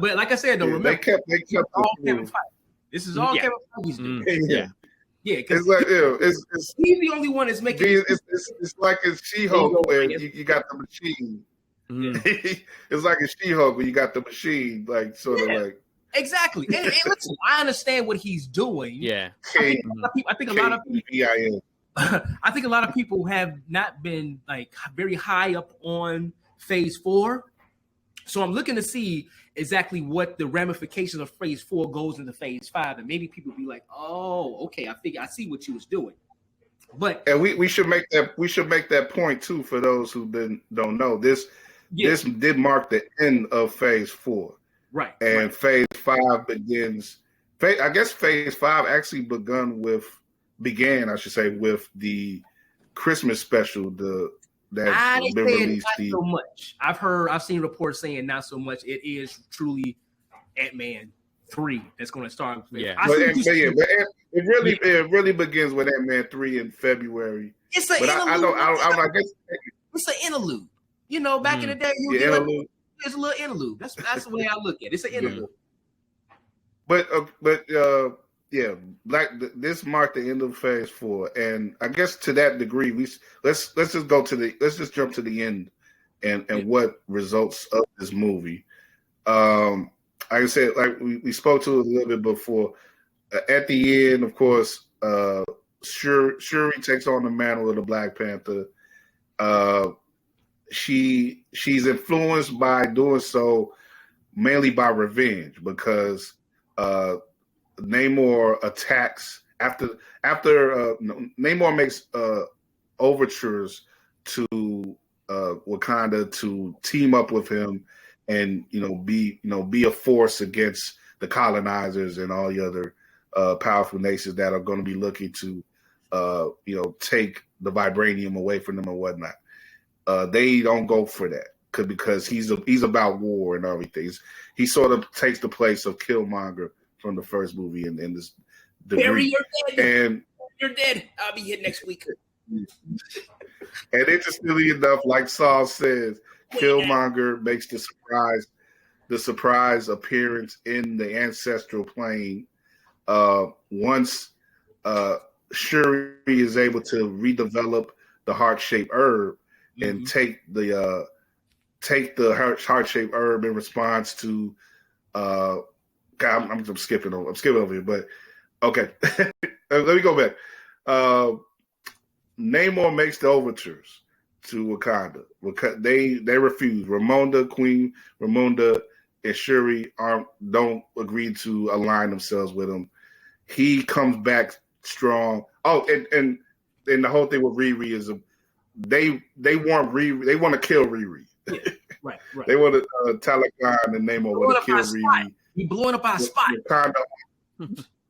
like I said, though, remember they kept all Kevin Feige. This is all Kevin Feige's doing. Yeah, because like he's the only one that's making. It's like in She-Hulk where you got the machine. It's like in She-Hulk where you got the machine, like sort of like exactly. And listen, I understand what he's doing. Yeah, I think a lot of people have not been like very high up on Phase 4, so I'm looking to see exactly what the ramifications of Phase 4 goes into Phase 5, and maybe people be like, "Oh, okay, I see what you was doing." But and we should make that point too for those who don't know this. This did mark the end of Phase 4, right? And Phase 5 begins I guess Phase 5 actually began, I should say, with the Christmas special. That's been released. Not so much. I've seen reports saying not so much. It is truly Ant-Man 3 that's going to start. Yeah, it really begins with Ant-Man 3 in February. It's an interlude. I guess it's an interlude. You know, back in the day, it's a little interlude. That's the way I look at it. It's an interlude. But this marked the end of Phase 4, and I guess to that degree, let's just jump to the end and what results of this movie. Like I said, like we spoke to it a little bit before. At the end, of course, Shuri takes on the mantle of the Black Panther. She's influenced by doing so mainly by revenge because Namor attacks after Namor makes overtures to Wakanda to team up with him and be a force against the colonizers and all the other powerful nations that are going to be looking to take the vibranium away from them and whatnot. They don't go for that because he's about war and everything. He sort of takes the place of Killmonger from the first movie in this degree. Barry, you're dead. And you're dead. I'll be here next week. And interestingly enough, like Saul says, Killmonger makes the surprise appearance in the ancestral plane once Shuri is able to redevelop the heart-shaped herb and take the heart-shaped herb in response to I'm skipping over here, but okay. Let me go back. Namor makes the overtures to Wakanda. They refuse. Queen Ramonda, and Shuri don't agree to align themselves with him. He comes back strong. Oh, and the whole thing with Riri is they want Riri. They want to kill Riri. Yeah, right. They want to Talakan and Namor want to kill Riri. You blowing up our spot.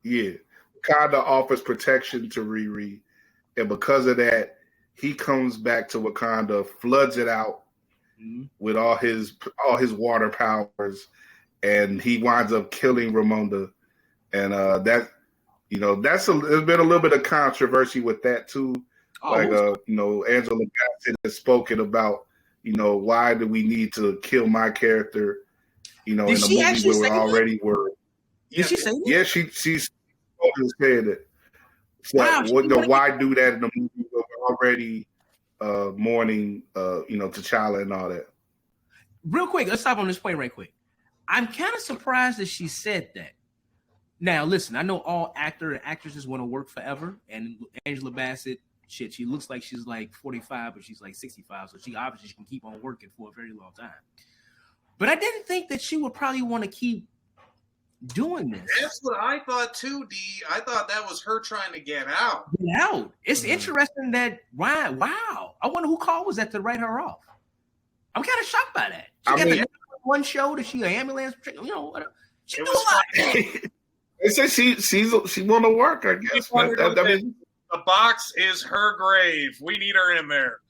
Wakanda offers protection to Riri, and because of that, he comes back to Wakanda, floods it out with all his water powers, and he winds up killing Ramonda. And there's been a little bit of controversy with that too. Angela Bassett has spoken about, why do we need to kill my character? In a movie where we already were. Did she say that? Yeah, she said it. So why do that in a movie where we're already mourning, T'Challa and all that? Real quick, let's stop on this point right quick. I'm kind of surprised that she said that. Now, listen, I know all actor and actresses want to work forever, and Angela Bassett, she looks like she's like 45, but she's like 65, so she obviously can keep on working for a very long time. But I didn't think that she would probably want to keep doing this. That's what I thought too, D. I thought that was her trying to get out. Get out. It's interesting that, wow. I wonder who called was that to write her off. I'm kind of shocked by that. She got the one show that she an ambulance, she do a lot. They say she want to work, I guess. The box is her grave. We need her in there.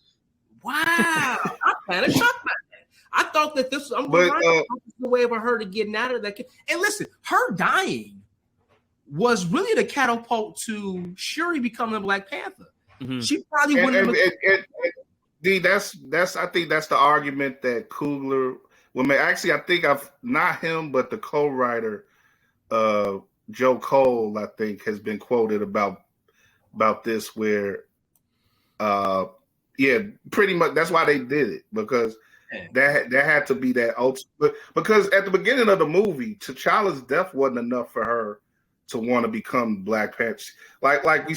Wow. I'm kind of shocked by that. I thought that this was the way for her to get out of that. And listen, her dying was really the catapult to Shuri becoming Black Panther. Mm-hmm. She probably wouldn't have. I think that's the argument that Coogler. Well, actually, I think not him, but the co-writer, Joe Cole, I think, has been quoted about this. Where, pretty much that's why they did it, because that had to be that ultimate. Because at the beginning of the movie, T'Challa's death wasn't enough for her to want to become Black Panther. Like we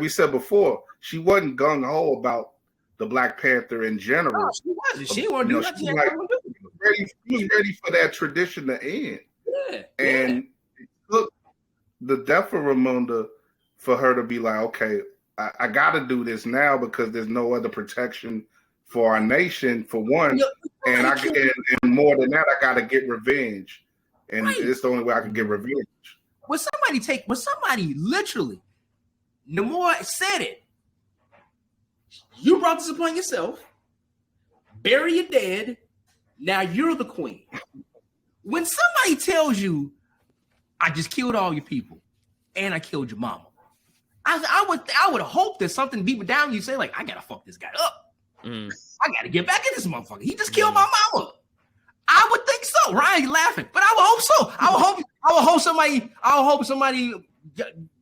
said before, she wasn't gung ho about the Black Panther in general. No, she wasn't. She wanted to do nothing. She was ready for that tradition to end. Yeah, and it took the death of Ramonda for her to be like, okay, I got to do this now because there's no other protection for our nation, for one, and more than that, I got to get revenge, and it's the only way I can get revenge. when somebody literally, Namor said it. You brought this upon yourself. Bury your dead. Now you're the queen. When somebody tells you, I just killed all your people and I killed your mama, I would hope that something deeper down you say, like, I gotta fuck this guy up. I gotta get back at this motherfucker. He just killed my mama. I would think so. Ryan, you laughing, but I would hope so. I would hope somebody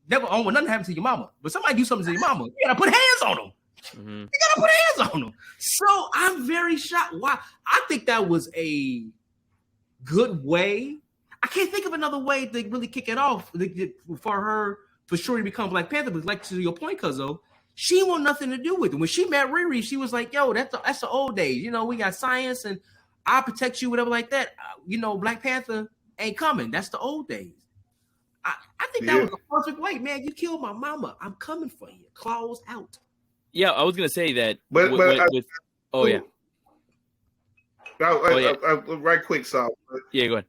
never want nothing happen to your mama, but somebody do something to your mama. You gotta put hands on them. You gotta put hands on them. So I'm very shocked. Why? I think that was a good way. I can't think of another way to really kick it off for her, for sure, to become Black Panther. But like, to your point, Cuzzo, she want nothing to do with it. When she met Riri, she was like, "Yo, that's the old days. You know, we got science and I'll protect you, whatever like that. Black Panther ain't coming. That's the old days." I think that was the perfect way, man. You killed my mama. I'm coming for you. Claws out. Yeah, I was gonna say that. Right quick, Saul. Yeah, go ahead.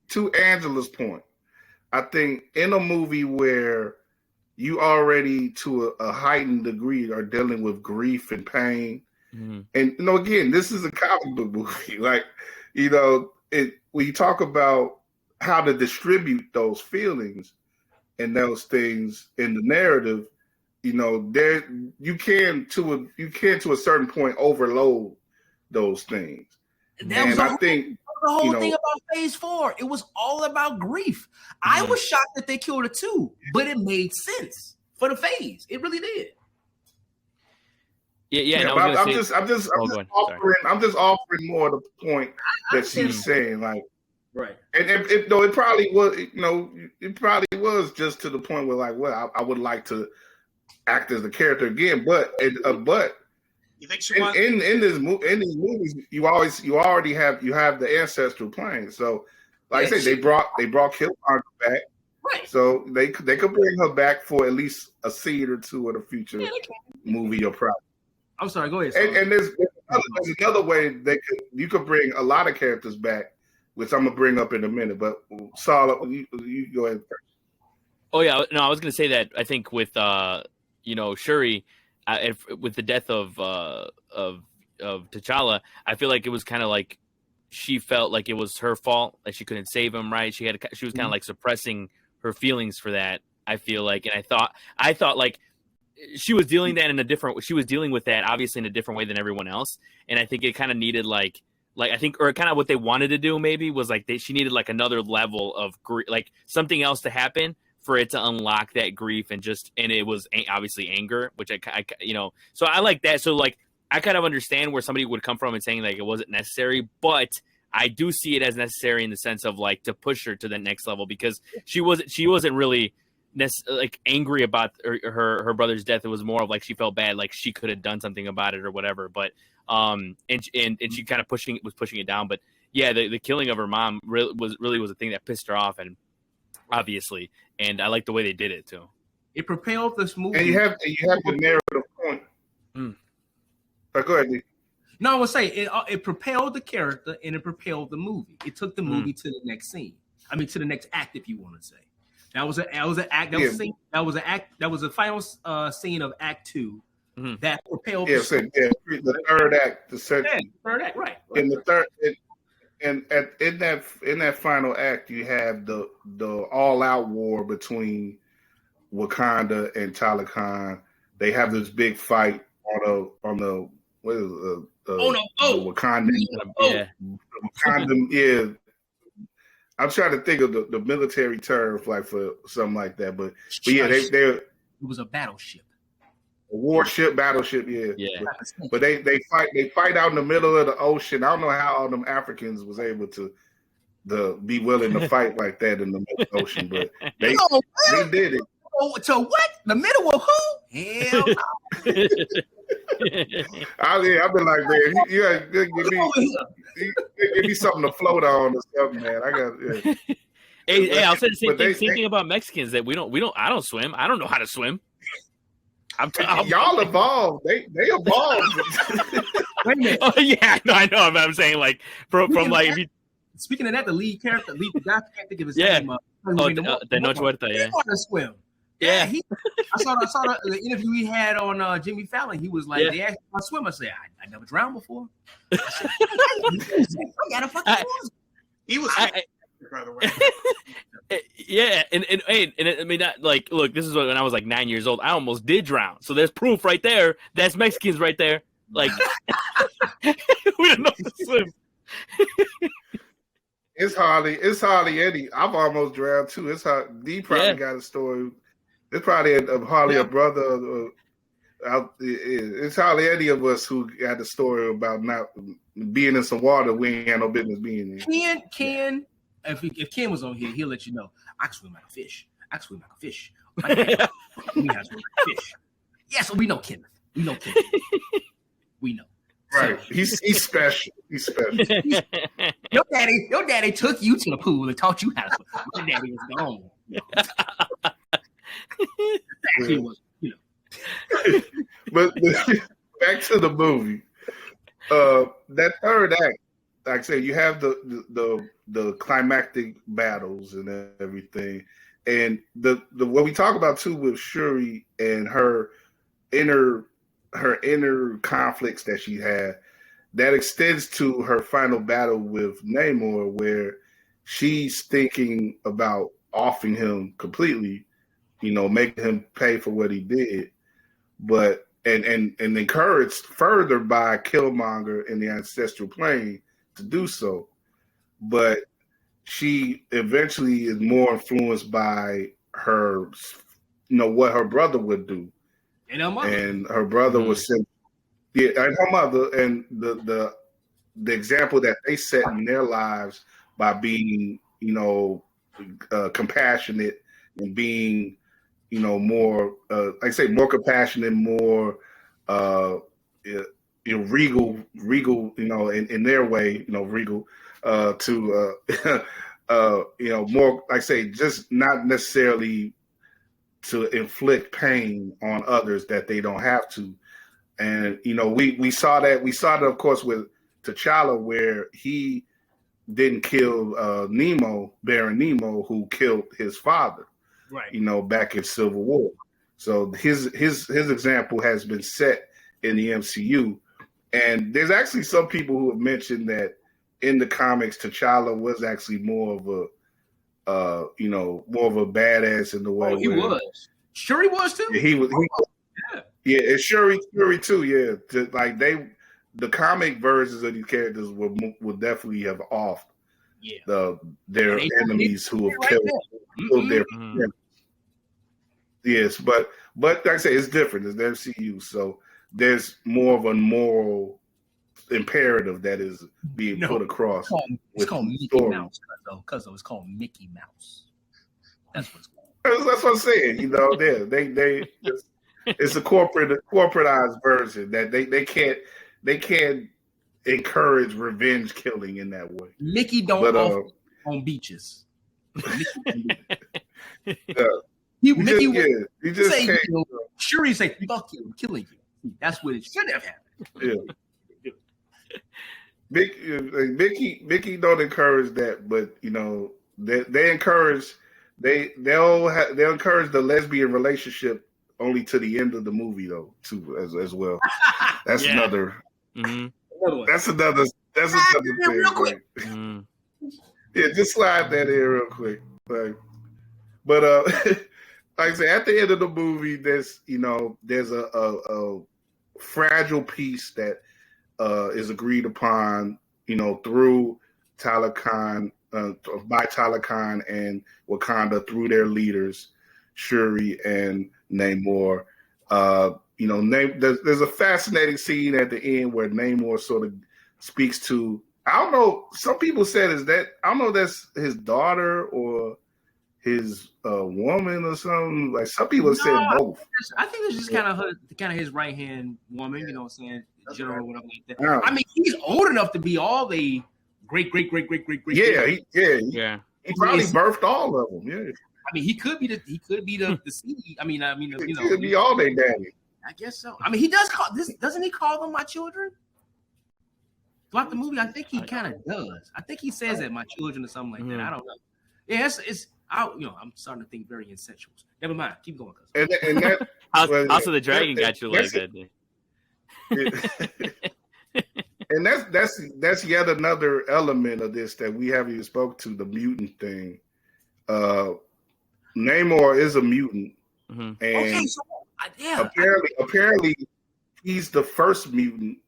To Angela's point, I think in a movie where you already to a heightened degree are dealing with grief and pain, and again, this is a comic book movie. Like, when you talk about how to distribute those feelings and those things in the narrative, there you can to a certain point overload those things. And I think the whole thing about Phase 4, it was all about grief. I was shocked that they killed her too, but it made sense for the phase. It really did. I'm just offering more of the point that she's saying, like, right. And it probably was, it probably was just to the point where, like, well, I would like to act as the character again, but you think she wants in these movies, you already have the ancestral plane. So, like I say, they brought Killmonger back, right? So they could bring her back for at least a scene or two of the future movie or project. I'm sorry, go ahead. And there's another way you could bring a lot of characters back, which I'm gonna bring up in a minute. But Saul, you go ahead first. Oh yeah, no, I was gonna say that I think with Shuri, with the death of T'Challa, I feel like it was kind of like she felt like it was her fault that she couldn't save him. Right? She was kind of like suppressing her feelings for that. I feel like, and I thought like she was dealing with that obviously in a different way than everyone else. And I think it kind of needed like I think, or kind of what they wanted to do maybe was like she needed like another level of grief, like something else to happen for it to unlock that grief and it was obviously anger, which I so I like that. So like, I kind of understand where somebody would come from and saying like it wasn't necessary, but I do see it as necessary in the sense of like to push her to the next level, because she wasn't really like angry about her brother's death. It was more of like she felt bad, like she could have done something about it or whatever. But and she kind of pushing it down. But yeah, the killing of her mom really was a thing that pissed her off, and obviously, and I like the way they did it too. It propelled this movie, and you have the narrative point. Go ahead, Lee. No, I would say it propelled the character and it propelled the movie. It took the movie to the next scene. I mean, to the next act, if you want to say. That was an act. That was the final scene of Act 2 that propelled. The third act, the second. Third act, right. In the third, in that final act, you have the all-out war between Wakanda and Talokan. They have this big fight on the what is it, the Wakandan. Wakandan, I'm trying to think of the military term like for something like that, but yeah, they it was a battleship, a warship, battleship, yeah. But they fight out in the middle of the ocean. I don't know how all them Africans was able to be willing to fight like that in the middle of the ocean, but they did it. To what? The middle of who? Hell no. I've been like, man, you gotta give me something to float on or something, man. I got. Yeah. Hey, I'll say the same thing about Mexicans, that I don't swim. I don't know how to swim. Y'all evolved. They evolved. Wait a minute. Oh yeah, I know. I'm saying like from like if you. Speaking of that, the lead character, the guy, I can't think of his name. De Noche Muerta, He yeah. want to swim. Yeah. I saw the interview he had on Jimmy Fallon. He was like, they asked me if I swim. I said, I never drowned before. I said, I got a fucking He was, by the way. Yeah, and I mean, that, like, look, this is when I was like 9 years old. I almost did drown. So there's proof right there. That's Mexicans right there. Like, we don't know how to swim. It's hardly any. I've almost drowned too. It's hard. D probably got a story. It's probably hardly a brother. It's hardly any of us who got a story about not being in some water we ain't had no business being in. Ken, if Ken was on here, he'll let you know. I can swim like a fish. We have to swim like a fish. Yeah, so we know Kenneth. We know. Right. So, he's special. He's special. Your daddy took you to the pool and taught you how to swim. My daddy was gone. He was, But back to the movie. That third act, like I said, you have the climactic battles and everything, and the what we talk about too with Shuri and her inner conflicts that she had, that extends to her final battle with Namor, where she's thinking about offing him completely, making him pay for what he did, but and encouraged further by Killmonger in the ancestral plane to do so. But she eventually is more influenced by her, what her brother would do. And her mother. And her brother was sent, and her mother, and the example that they set in their lives by being, compassionate and being, more, like I say, more compassionate, more, regal, in their way, regal, to, more, like I say, just not necessarily to inflict pain on others that they don't have to. And, we saw that, of course, with T'Challa, where he didn't kill Baron Nemo, who killed his father, right? Back in Civil War. So his example has been set in the MCU. And there's actually some people who have mentioned that in the comics, T'Challa was actually more of a badass in the way. Oh, he was. Shuri was too. Yeah, he was. Yeah, and Shuri too. Yeah, the comic versions of these characters would definitely have offed their enemies who have killed their friends. Yes, but like I say, it's different. It's the MCU, so there's more of a moral imperative that is being put across. It's called Mickey Mouse, because it's called Mickey Mouse. That's what it's called. That's what I'm saying. They it's a corporatized version that they can't encourage revenge killing in that way. Mickey don't on beaches. He just say, Shuri say, "Fuck you, I'm killing you." That's what it should have happened. Yeah. Mickey don't encourage that, but they encourage they'll encourage the lesbian relationship only to the end of the movie though, too, as well. That's another. Mm-hmm. That's another thing. Real quick. Right? Yeah, just slide that in real quick. But like I say, at the end of the movie, there's a fragile peace that is agreed upon, through Talokan, by Talokan and Wakanda through their leaders, Shuri and Namor. There's a fascinating scene at the end where Namor sort of speaks to, I don't know, some people said I don't know if that's his daughter or his woman or something. Like some people said both. I think it's just kind of his right hand woman, you know what I'm saying? General, whatever like that. I mean, he's old enough to be all the great. Yeah. He probably birthed all of them. Yeah. I mean, he could be the seed. He could be all their daddy. I guess so. I mean, he does call this. Doesn't he call them my children? Throughout the movie, I think he kind of does. I think he says that my children or something like that. I don't know. Yeah, I'm starting to think very incestuous. Never mind. Keep going. And that also the dragon got you like that. And that's yet another element of this that we haven't even spoke to, the mutant thing. Namor is a mutant, and okay, so, apparently he's the first mutant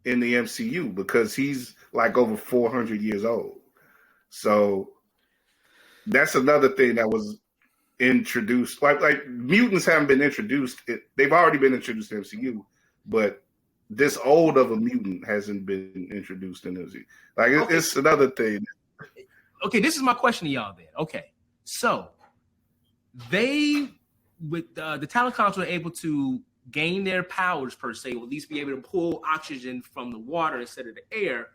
in the MCU because he's like over 400 years old. So that's another thing that was introduced. Like mutants haven't been introduced. They've already been introduced in MCU, but this old of a mutant hasn't been introduced in MCU. Like it's another thing. Okay, this is my question to y'all then. Okay, so they with the Talocons were able to gain their powers per se, or at least be able to pull oxygen from the water instead of the air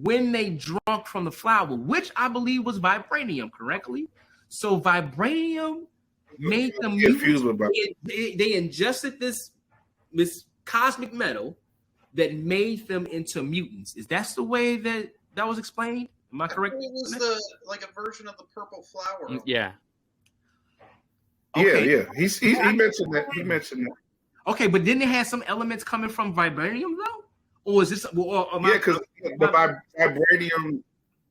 when they drunk from the flower, which I believe was vibranium, correctly? So vibranium made them confused with they ingested this cosmic metal that made them into mutants. Is that the way that was explained? Am I correct? It was like a version of the purple flower. Yeah. Okay. Yeah. He mentioned that. He mentioned that. Okay, but didn't it have some elements coming from vibranium though? Or is this? Because the vibranium,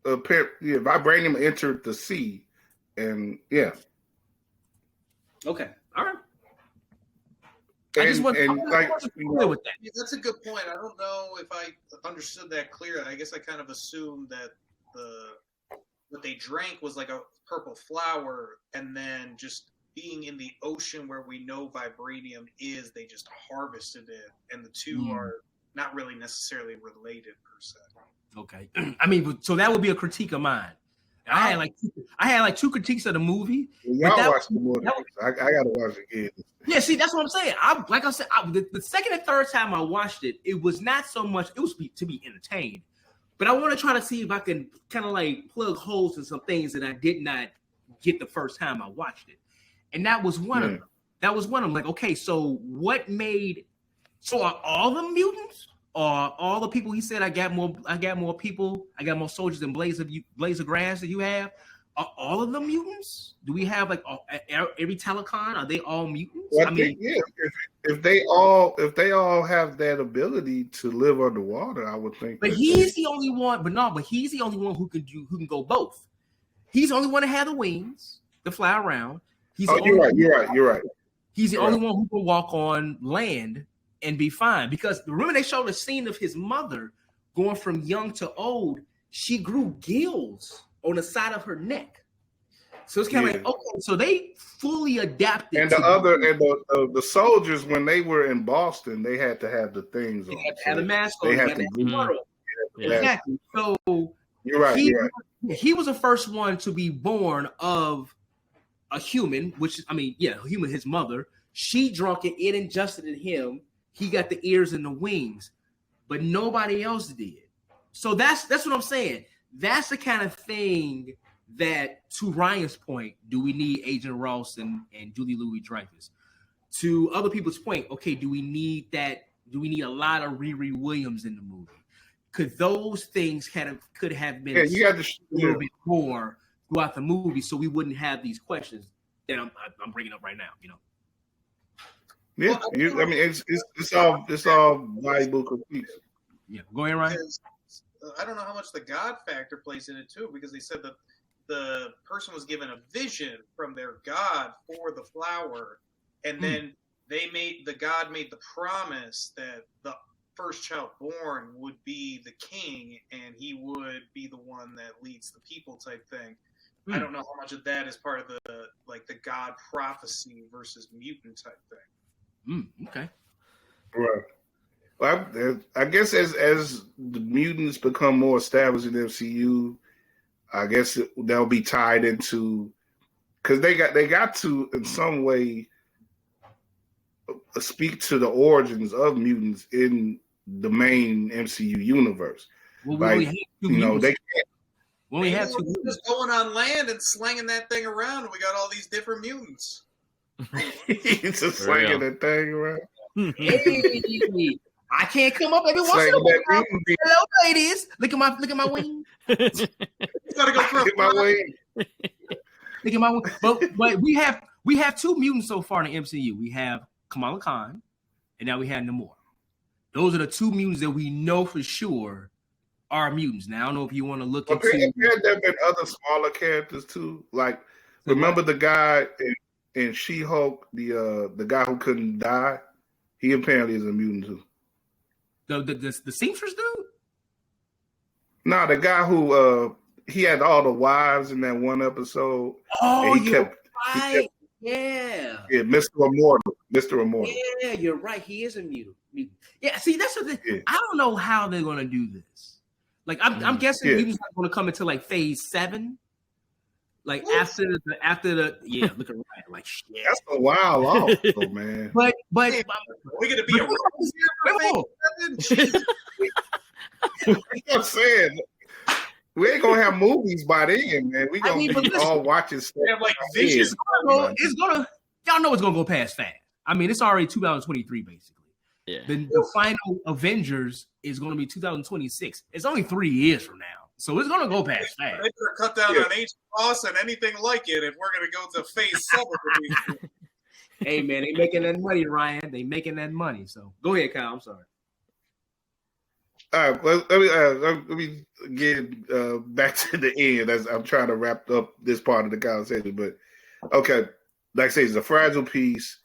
vibranium entered the sea, and yeah. Okay, all right. That's a good point. I don't know if I understood that clearly. I guess I kind of assumed that what they drank was like a purple flower, and then just being in the ocean where we know vibranium is, they just harvested it, and the two are not really necessarily related per se. Okay, I mean, so that would be a critique of mine. I had like two critiques of the movie. Y'all watched the movie. I gotta watch it again. Yeah, see, that's what I'm saying. The second and third time I watched it, it was not so much. It was to be entertained, but I want to try to see if I can kind of like plug holes in some things that I did not get the first time I watched it, and that was one of them. That was one of them. Like, okay, so what made? So are all the mutants? Or all the people he said I got more people, I got more soldiers than Blaze of Grass that you have. Are all of them mutants? Do we have like every Talocon? Are they all mutants? Well, if they all have that ability to live underwater, I would think. But he's the only one. But he's the only one who can go both. He's the only one that has the wings to fly around. You're right. He's the only one who can walk on land and be fine, because remember they showed a scene of his mother going from young to old. She grew gills on the side of her neck, so it's kind of like, okay, so they fully adapted. And the soldiers, when they were in Boston, they had to have the things on. They had to have the mask on. They had to exactly. So you're right. He was the first one to be born of a human, which human. His mother, she drunk it ingested in him. He got the ears and the wings, but nobody else did. So that's what I'm saying. That's the kind of thing that, to Ryan's point, do we need Agent Ross and Julie Louis-Dreyfus? To other people's point, okay, do we need that? Do we need a lot of Riri Williams in the movie? Could those things could have been a little bit more throughout the movie, so we wouldn't have these questions that I'm bringing up right now? Yeah, it's all valuable critiques. Yeah, go ahead, Ryan. I don't know how much the God factor plays in it too, because they said that the person was given a vision from their God for the flower, and then the God made the promise that the first child born would be the king, and he would be the one that leads the people type thing. I don't know how much of that is part of the God prophecy versus mutant type thing. Okay. Right. Well, I guess as the mutants become more established in the MCU, I guess they'll be tied into, because they got to in some way speak to the origins of mutants in the main MCU universe. Well, they can't. Well, we have to just going on land and slinging that thing around, and we got all these different mutants. He's just slinging that thing around. Hey, I can't come up every once in a while. Hello, ladies. Look at my wing. Gotta go for my wing. Thinking about, but we have two mutants so far in the MCU. We have Kamala Khan, and now we have Namor. Those are the two mutants that we know for sure are mutants. Now I don't know if you want to look into. There have been other smaller characters too. Like remember the guy in She-Hulk, the guy who couldn't die. He apparently is a mutant too. The seamstress dude? No, the guy who he had all the wives in that one episode. Oh, he kept, yeah, Mr. Immortal. Yeah, you're right. He is a mutant. Yeah, see, that's the thing. Yeah. I don't know how they're gonna do this. Like, I'm guessing mutants are gonna come into like phase 7. Like after the look at right, like shit. That's a while off, though, man. But we're gonna be around here. I'm saying we ain't gonna have movies by then, man. We gonna be all watching stuff. Like vicious. It's gonna y'all know it's gonna go past fast. I mean, it's already 2023 basically. Yeah. The final Avengers is gonna be 2026. It's only 3 years from now. So it's gonna go past fast. They're gonna cut down on Agent Ross and anything like it if we're gonna go to phase 7. Hey man, they making that money, Ryan. They making that money. So go ahead, Kyle. I'm sorry. All right, well, let me get back to the end as I'm trying to wrap up this part of the conversation. But okay, like I say, it's a fragile piece.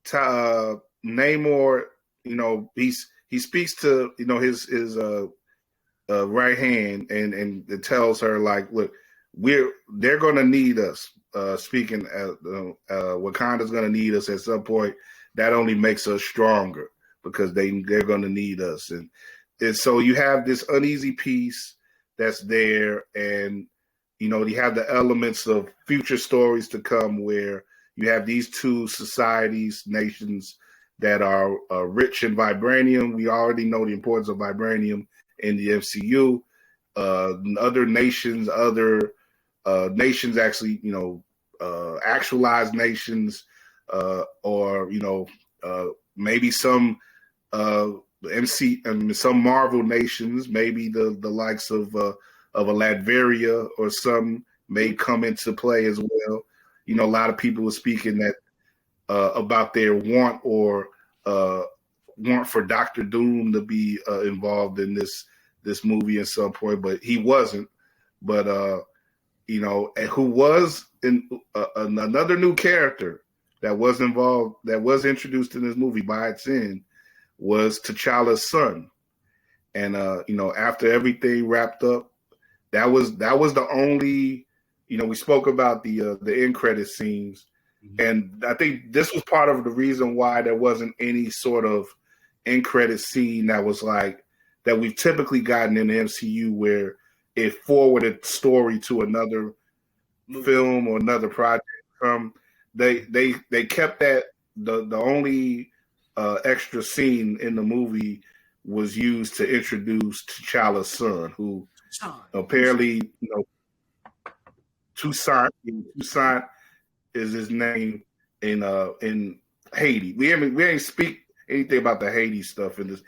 Namor, he speaks to his right hand and it tells her like, look, they're gonna need us. Speaking, Wakanda's gonna need us at some point. That only makes us stronger because they're gonna need us and so you have this uneasy piece that's there, and you have the elements of future stories to come where you have these two societies, nations that are rich in vibranium. We already know the importance of vibranium in the MCU. Other nations actually, actualized nations, or maybe some. Some Marvel nations, maybe the likes of a Latveria or some may come into play as well. A lot of people were speaking that about their want for Doctor Doom to be involved in this movie at some point, but he wasn't. But and who was in another new character that was involved, that was introduced in this movie by its end, was T'Challa's son. And after everything wrapped up, that was the only, we spoke about the end credit scenes. Mm-hmm. And I think this was part of the reason why there wasn't any sort of end credit scene that was like that we've typically gotten in the MCU where it forwarded story to another film or another project. They kept that the only extra scene in the movie was used to introduce T'Challa's son, who apparently, Toussaint is his name in Haiti. We ain't speak anything about the Haiti stuff in this.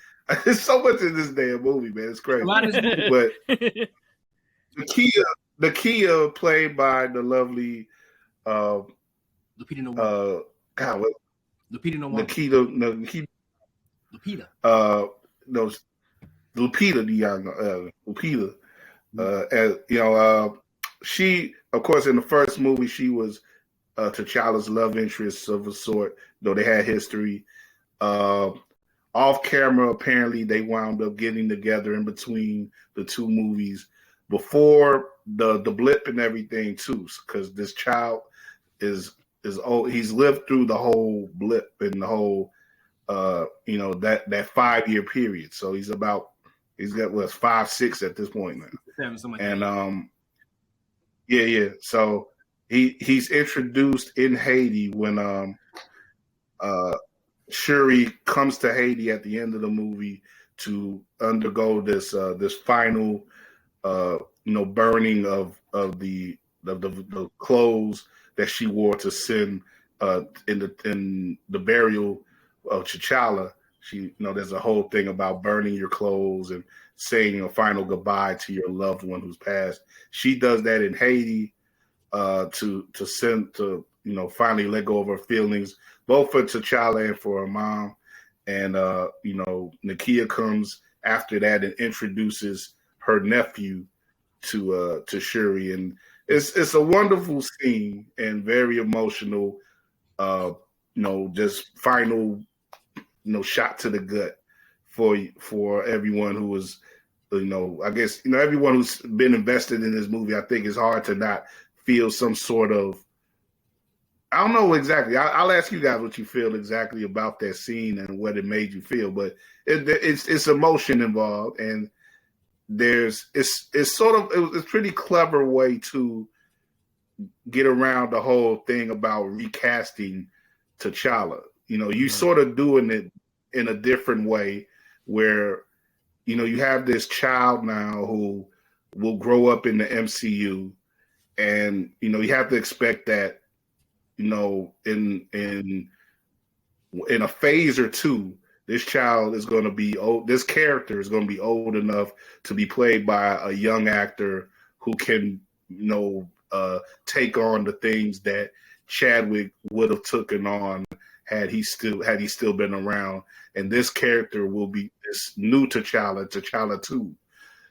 There's so much in this damn movie, man. It's crazy. But Nakia, played by the lovely Lupita Nyong'o. Lupita Nyong'o. Lupita. She, of course, in the first movie, she was T'Challa's love interest of a sort, though they had history. Off camera, apparently, they wound up getting together in between the two movies before the blip and everything too, because this child is old. He's lived through the whole blip and the whole that 5-year period. So he's got 5, 6 at this point now. And so he's introduced in Haiti when Shuri comes to Haiti at the end of the movie to undergo this final burning of the clothes that she wore to send in the burial of T'Challa. There's a whole thing about burning your clothes and saying a final goodbye to your loved one who's passed. She does that in Haiti. to send to finally let go of her feelings, both for T'Challa and for her mom. And Nakia comes after that and introduces her nephew to Shuri, and it's a wonderful scene and very emotional. Just final shot to the gut for everyone who was, I guess everyone who's been invested in this movie. I think it's hard to not feel some sort of, I don't know exactly. I'll ask you guys what you feel exactly about that scene and what it made you feel, but it's emotion involved, and it's a pretty clever way to get around the whole thing about recasting T'Challa. You sort of doing it in a different way where you have this child now who will grow up in the MCU, and you have to expect that in a phase or two, this child is going to be old. This character is going to be old enough to be played by a young actor who can, take on the things that Chadwick would have taken on had he still been around. And this character will be this new T'Challa 2,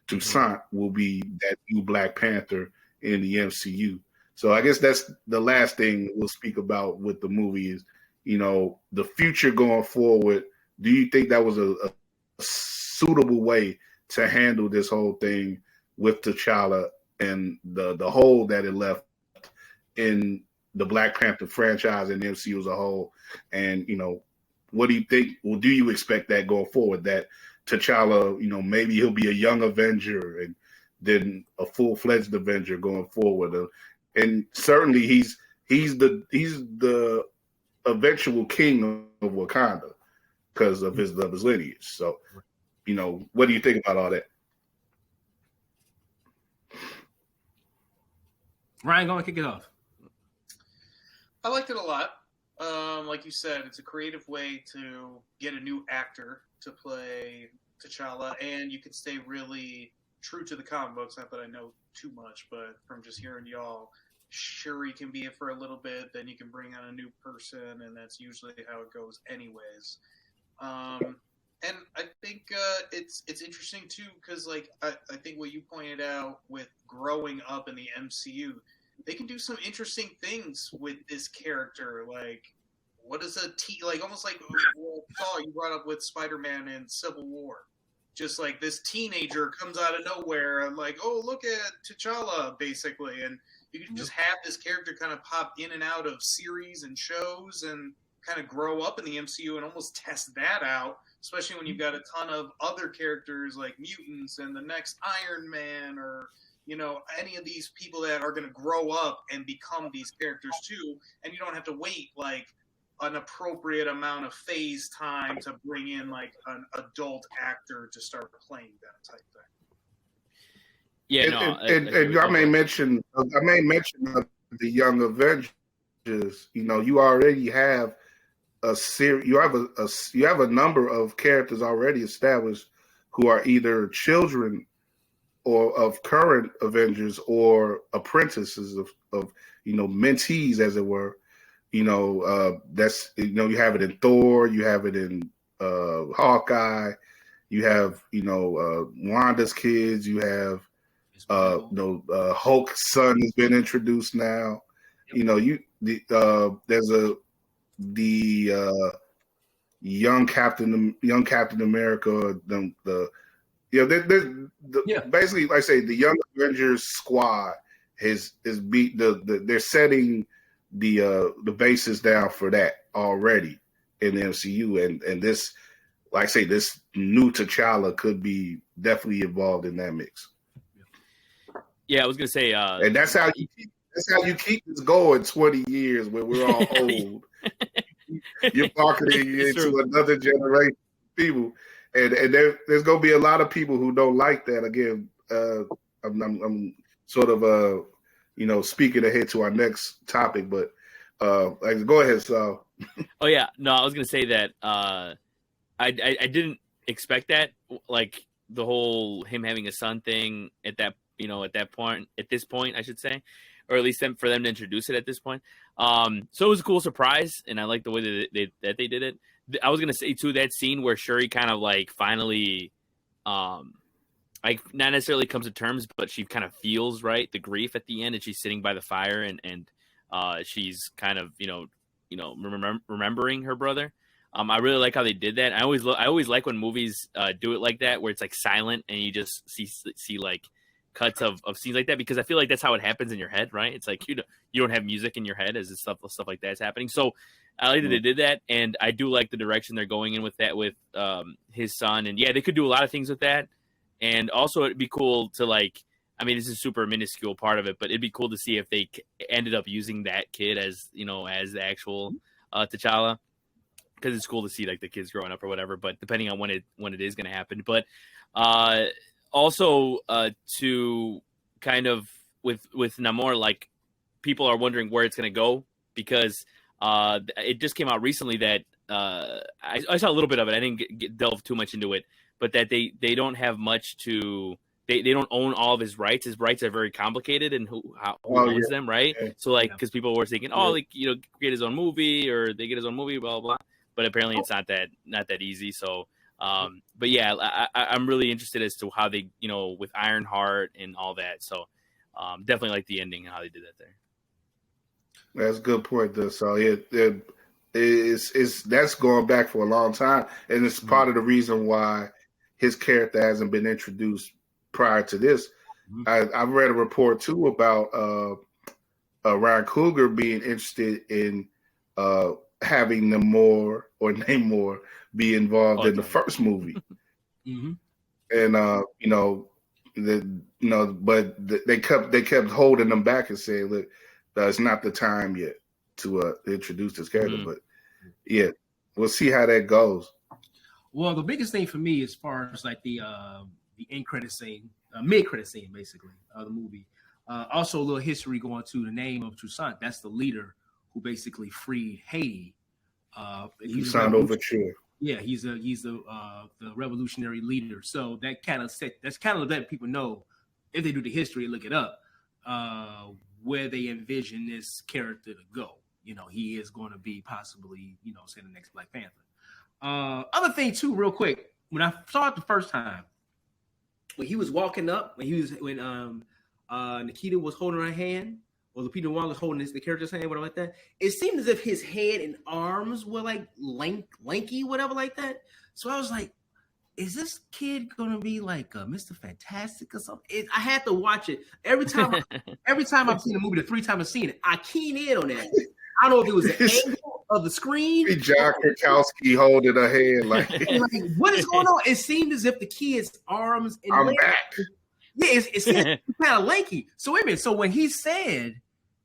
Toussaint will be that new Black Panther in the MCU. So I guess that's the last thing we'll speak about with the movie is, the future going forward. Do you think that was a suitable way to handle this whole thing with T'Challa and the hole that it left in the Black Panther franchise and the MCU as a whole? And, what do you think? Well, do you expect that going forward, that T'Challa, maybe he'll be a young Avenger and then a full-fledged Avenger going forward? And certainly he's the eventual king of Wakanda because of his lineage. So, what do you think about all that? Ryan, go and kick it off. I liked it a lot. Like you said, it's a creative way to get a new actor to play T'Challa, and you can stay really true to the comic books. Not that I know too much, but from just hearing y'all, Shuri can be it for a little bit, then you can bring on a new person, and that's usually how it goes anyways. And I think it's interesting too, because I think what you pointed out with growing up in the MCU, they can do some interesting things with this character. Like, what is almost like what Saul you brought up with Spider-Man in Civil War. Just like this teenager comes out of nowhere and oh, look at T'Challa, basically. And you can just have this character kind of pop in and out of series and shows and kind of grow up in the MCU and almost test that out, especially when you've got a ton of other characters like mutants and the next Iron Man or, any of these people that are going to grow up and become these characters too. And you don't have to wait an appropriate amount of phase time to bring in an adult actor to start playing that type thing. Yeah, and I may mention the Young Avengers. You already have a series. You have a number of characters already established who are either children or of current Avengers or apprentices of mentees, as it were. That's you have it in Thor, you have it in Hawkeye, you have Wanda's kids, you have Hulk's son has been introduced now. There's the young Captain America, basically, like I say, the Young Avengers squad is beat they're setting the basis down for that already in the MCU, and this, like I say, this new T'Challa could be definitely involved in that mix. Yeah, I was gonna say, and that's how you keep this going 20 years when we're all old. You're marketing into another generation of people, and there's gonna be a lot of people who don't like that. Again, I'm sort of speaking ahead to our next topic, but go ahead, Saul. Oh yeah, no, I was gonna say that I didn't expect that, like the whole him having a son thing at this point, I should say. or at least for them to introduce it at this point. So it was a cool surprise, and I like the way that they did it. I was gonna say too, that scene where Shuri kind of like finally, like not necessarily comes to terms, but she kind of feels right the grief at the end, and she's sitting by the fire, and she's kind of remembering her brother. I really like how they did that. I always like when movies do it like that, where it's like silent and you just see like cuts of scenes like that, because I feel like that's how it happens in your head, right? It's like you don't have music in your head as stuff like that's happening. So I like that they did that, and I do like the direction they're going in with that with his son. And yeah, they could do a lot of things with that, and also it'd be cool to like. I mean, this is a super minuscule part of it, but it'd be cool to see if they ended up using that kid as as the actual T'Challa. Because it's cool to see like the kids growing up or whatever, but depending on when it is going to happen. But also to kind of with Namor, like people are wondering where it's going to go, because it just came out recently that I saw a little bit of it. I didn't delve too much into it, but that they don't have much to. They don't own all of his rights. His rights are very complicated, and who owns them, right? Yeah. So like, because people were thinking, create his own movie, or they get his own movie, blah blah blah. But apparently it's not that easy. So, but yeah, I'm really interested as to how they, with Ironheart and all that. So, definitely like the ending and how they did that there. That's a good point, though. So that's going back for a long time, and it's part of the reason why his character hasn't been introduced prior to this. I've read a report too about Ryan Coogler being interested in having Namor or Namor be involved in the first movie. And but they kept holding them back and saying, look, it's not the time yet to introduce this character. But yeah, we'll see how that goes. Well, the biggest thing for me, as far as like the end credit scene, mid credit scene, basically, of the movie. Also, a little history going to the name of Toussaint. That's the leader who basically freed Haiti. Toussaint Overture. Yeah, he's the revolutionary leader. So that's kind of letting people know, if they do the history, look it up, where they envision this character to go. He is going to be possibly, say the next Black Panther. Other thing too, real quick, when I saw it the first time, when he was walking up, when Nikita was holding her hand, or Lupita Nyong'o was holding the character's hand, whatever like that, it seemed as if his head and arms were like lanky, whatever like that. So I was like, is this kid gonna be like Mr. Fantastic or something? I had to watch it every time. Every time I've seen the movie, the 3 times I've seen it, I keen in on that. I don't know if it was the angle of the screen. John Krakowski holding her hand like what is going on? It seemed as if the kid's arms and I'm legs, back. Yeah, it's kind of lanky. So wait a minute. So when he said,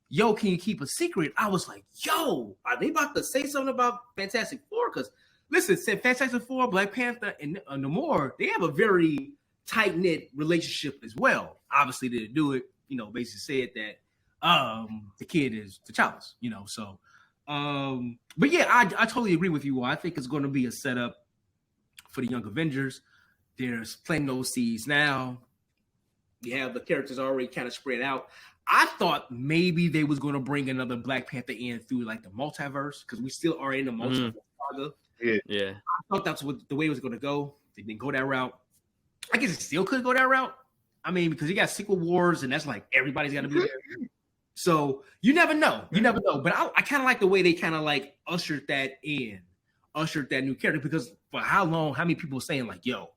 "Yo, can you keep a secret?" I was like, "Yo, are they about to say something about Fantastic Four?" Because listen, Fantastic Four, Black Panther, and Namor, they have a very tight knit relationship as well. Obviously, they do it. Basically said that the kid is T'Challa's. So. But yeah, I totally agree with you. I think it's going to be a setup for the Young Avengers. There's planting those seeds now. You have the characters already kind of spread out. I thought maybe they was going to bring another Black Panther in through like the multiverse, because we still are in the multiverse saga. Yeah. I thought that's the way it was going to go. They didn't go that route. I guess it still could go that route. I mean, because you got Secret Wars, and that's like everybody's got to be there. So you never know. But I kind of like the way they kind of like ushered that new character, because for how long, how many people were saying like, yo,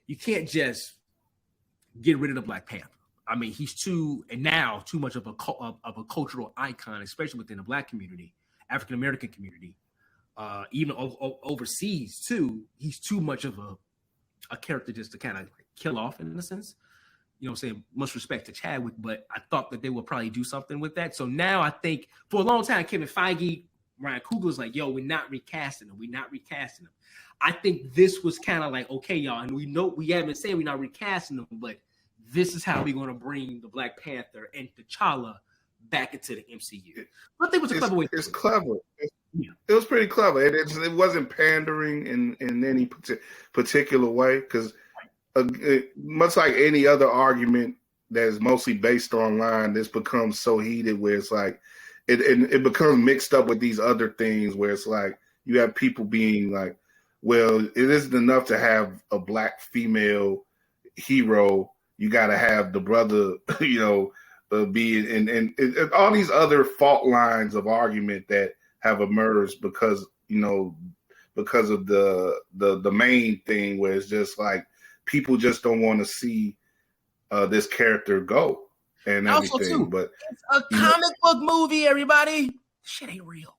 you can't just get rid of the Black Panther. I mean, he's too much of a cultural icon, especially within the Black community, African American community, even overseas too. He's too much of a character just to kind of kill off in a sense. Saying much respect to Chadwick, but I thought that they would probably do something with that. So now I think for a long time, Kevin Feige, Ryan Coogler's like, yo, we're not recasting him. I think this was kind of like, okay, y'all, and we haven't said we're not recasting him, but this is how we're going to bring the Black Panther and T'Challa back into the MCU. But I think it was a clever way. It's clever. It was pretty clever. It wasn't pandering in any particular way, because much like any other argument that's mostly based online, this becomes so heated where it's like it becomes mixed up with these other things where it's like you have people being like, well, it isn't enough to have a black female hero. You got to have the brother, be and all these other fault lines of argument that have emerged because of the main thing where it's just like people just don't want to see this character go and Also, everything. too, But it's a comic book movie, everybody. Shit ain't real.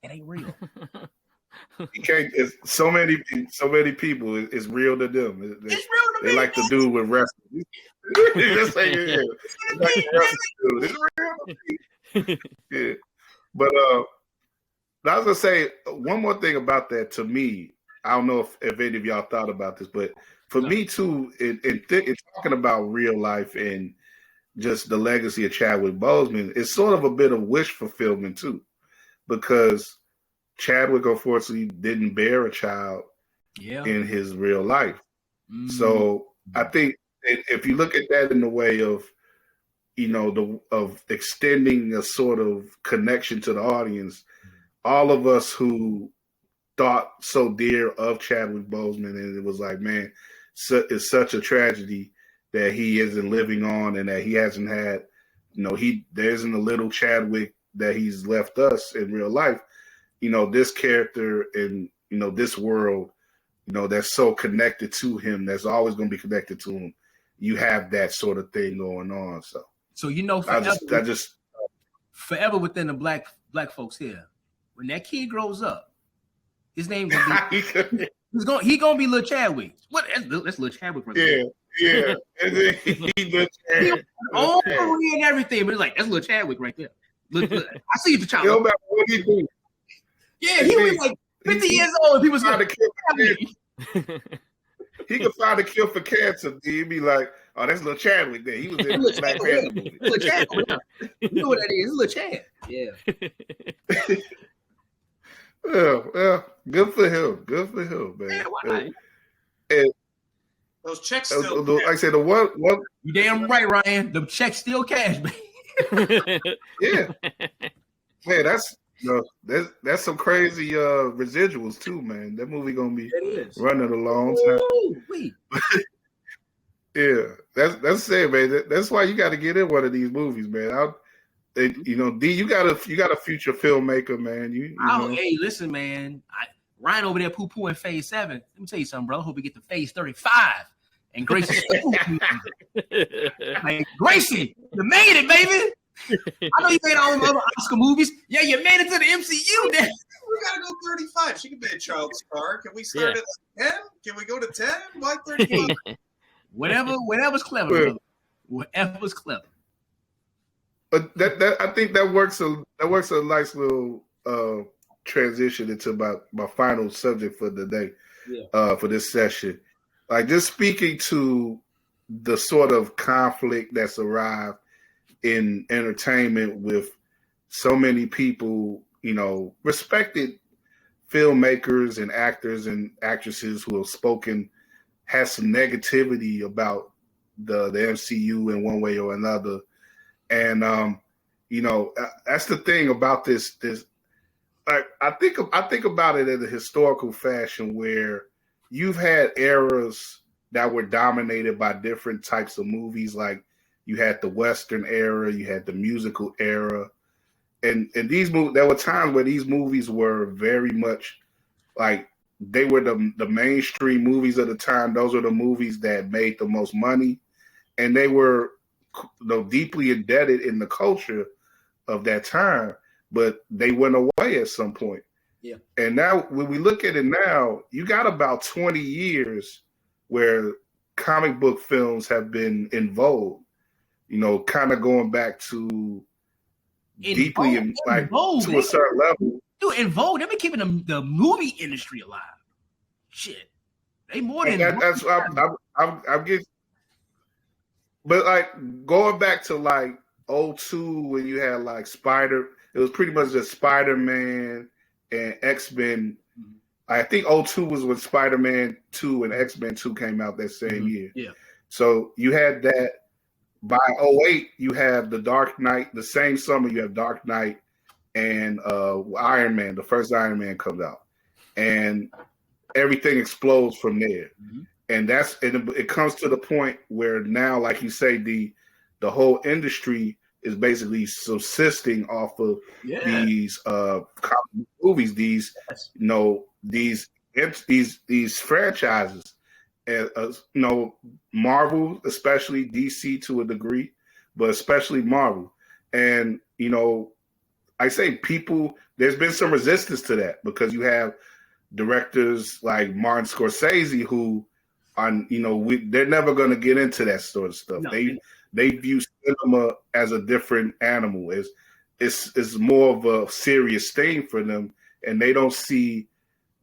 It ain't real. you can't. It's so many people. It's real to them. It's real to They me. like to do with wrestling. Just say yeah. Like it's real to me. Yeah. But I was gonna say one more thing about that. To me, I don't know if any of y'all thought about this, but for me too, in talking about real life and just the legacy of Chadwick Boseman, it's sort of a bit of wish fulfillment too, because Chadwick unfortunately didn't bear a child in his real life. So I think if you look at that in the way of of extending a sort of connection to the audience, all of us who thought so dear of Chadwick Boseman, and it was like, man, it's such a tragedy that he isn't living on and that he hasn't had, there isn't a little Chadwick that he's left us in real life. This character in, this world, that's so connected to him, that's always going to be connected to him. You have that sort of thing going on. So forever, forever within the black folks here, when that kid grows up, his name gonna be he gonna be Lil Chadwick. What? That's Lil Chadwick right there. Yeah. And then he own career and everything, but it's like that's Lil Chadwick right there. Look, I see the child. No matter what he do. Yeah, he was like 50 years old, and people was like, he could find a cure for cancer. He'd be like, "Oh, that's Lil Chadwick there. He was in the Black Panther movie." Lil Chadwick. You know what that is? It's Lil Chad. Yeah. Well, good for him. Good for him, man. Yeah, why? And those checks still. like I said, the one. You damn right, Ryan. The check's still cash, man. Yeah, man. That's some crazy residuals too, man. That movie gonna be running a long time. Yeah, that's it, man. That's why you got to get in one of these movies, man. D, you got a future filmmaker, man. Hey, listen, man. Ryan over there poo-pooing phase 7. Let me tell you something, bro. I hope we get to phase 35. And Gracie, like, Gracie, you made it, baby. I know you made all them other Oscar movies. Yeah, you made it to the MCU. Then we gotta go 35. She could be a child star. Can we start at 10? Can we go to 10? Why 35? Whatever's clever, brother. Whatever's clever. But that I think that works a nice little transition into my final subject for the day, for this session. Like just speaking to the sort of conflict that's arrived in entertainment with so many people, respected filmmakers and actors and actresses who have had some negativity about the MCU in one way or another. And that's the thing about this. Like I think about it in a historical fashion where you've had eras that were dominated by different types of movies. Like you had the Western era, you had the musical era, and these movies. There were times where these movies were very much like they were the mainstream movies of the time. Those were the movies that made the most money, and they were deeply embedded in the culture of that time, but they went away at some point. Yeah. And now when we look at it now, you got about 20 years where comic book films have been in vogue, kind of going back to deeply to a certain level. Dude, in vogue, they've been keeping the movie industry alive. Shit. They more than that's I'm getting. But like going back to like 2002 when you had like it was pretty much just Spider-Man and X-Men. I think 2002 was when Spider-Man 2 and X-Men 2 came out that same year. Yeah. So you had that. by '08, you have the Dark Knight. The same summer, you have Dark Knight and Iron Man. The first Iron Man comes out, and everything explodes from there. Mhm. And it comes to the point where now, like you say, the whole industry is basically subsisting off of these comic movies, these these franchises, and Marvel, especially DC to a degree, but especially Marvel. And I say there's been some resistance to that because you have directors like Martin Scorsese who they're never going to get into that sort of stuff. No. They view cinema as a different animal. It's more of a serious thing for them, and they don't see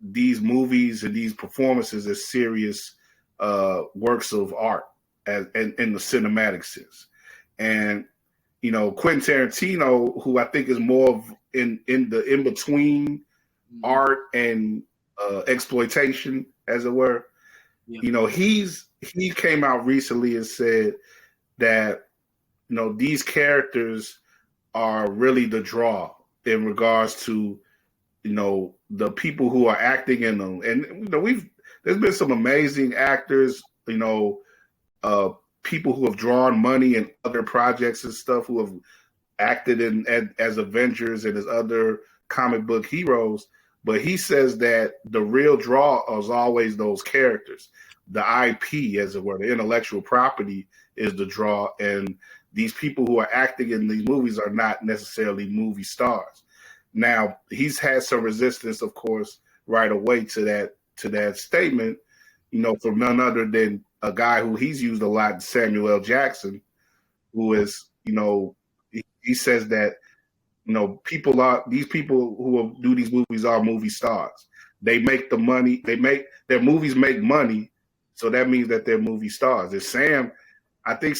these movies and these performances as serious works of art in the cinematic sense. And Quentin Tarantino, who I think is more of in between art and exploitation, as it were. Yeah. He came out recently and said that these characters are really the draw in regards to the people who are acting in them. And there's been some amazing actors, people who have drawn money in other projects and stuff, who have acted as Avengers and as other comic book heroes. But he says that the real draw is always those characters. The IP, as it were, the intellectual property is the draw. And these people who are acting in these movies are not necessarily movie stars. Now, he's had some resistance, of course, right away to that statement, from none other than a guy who he's used a lot, Samuel L. Jackson, who is, he says that, these people who do these movies are movie stars. They make the money. Their movies make money, so that means that they're movie stars. I think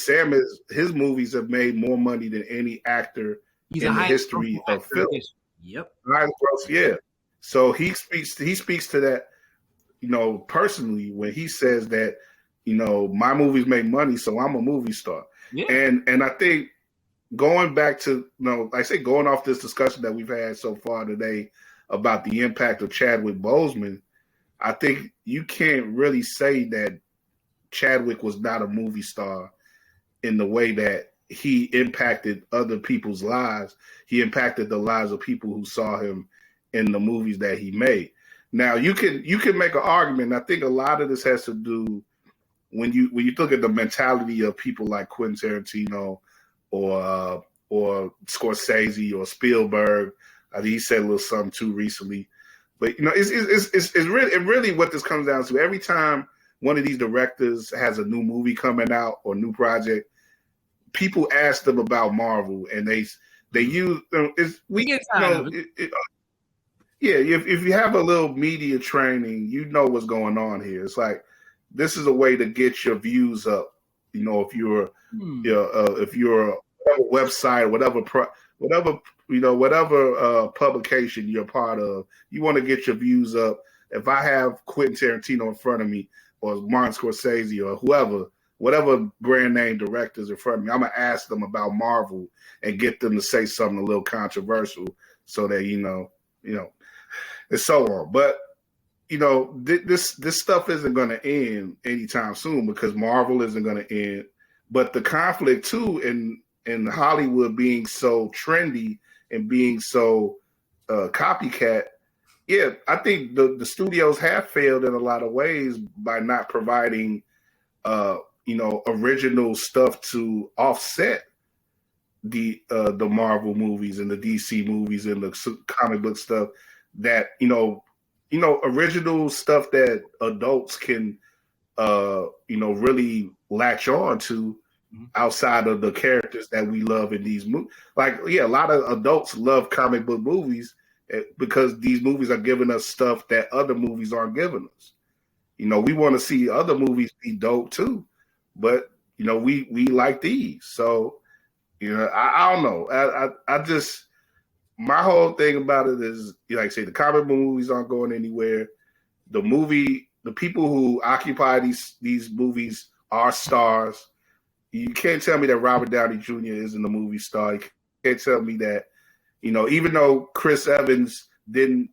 his movies have made more money than any actor in the history of film. Yep. Yeah. So he speaks to that, personally when he says that, my movies make money, so I'm a movie star. Yeah. And I think going back to, going off this discussion that we've had so far today about the impact of Chadwick Boseman, I think you can't really say that Chadwick was not a movie star in the way that he impacted other people's lives. He impacted the lives of people who saw him in the movies that he made. Now you can make an argument. I think a lot of this has to do when you look at the mentality of people like Quentin Tarantino or Scorsese or Spielberg. I think he said a little something too recently. But it's really what this comes down to. Every time one of these directors has a new movie coming out or new project, people ask them about Marvel, and they use we get tired of it. If you have a little media training, you know what's going on here. It's like this is a way to get your views up. If you're a website, whatever publication you're part of, you want to get your views up. If I have Quentin Tarantino in front of me, or Martin Scorsese, or whatever brand name directors in front of me, I'm gonna ask them about Marvel and get them to say something a little controversial, so that and so on. But this stuff isn't going to end anytime soon because Marvel isn't going to end. But the conflict too in Hollywood being so trendy and being so copycat, I think the studios have failed in a lot of ways by not providing original stuff to offset the Marvel movies and the DC movies and the comic book stuff that original stuff that adults can really latch on to outside of the characters that we love in these movies. A lot of adults love comic book movies because these movies are giving us stuff that other movies aren't giving us. We want to see other movies be dope too, but we like these. So I don't know. I just, my whole thing about it is, like I say, the comic book movies aren't going anywhere. The people who occupy these movies are stars. You can't tell me that Robert Downey Jr. isn't a movie star. You can't tell me that, even though Chris Evans didn't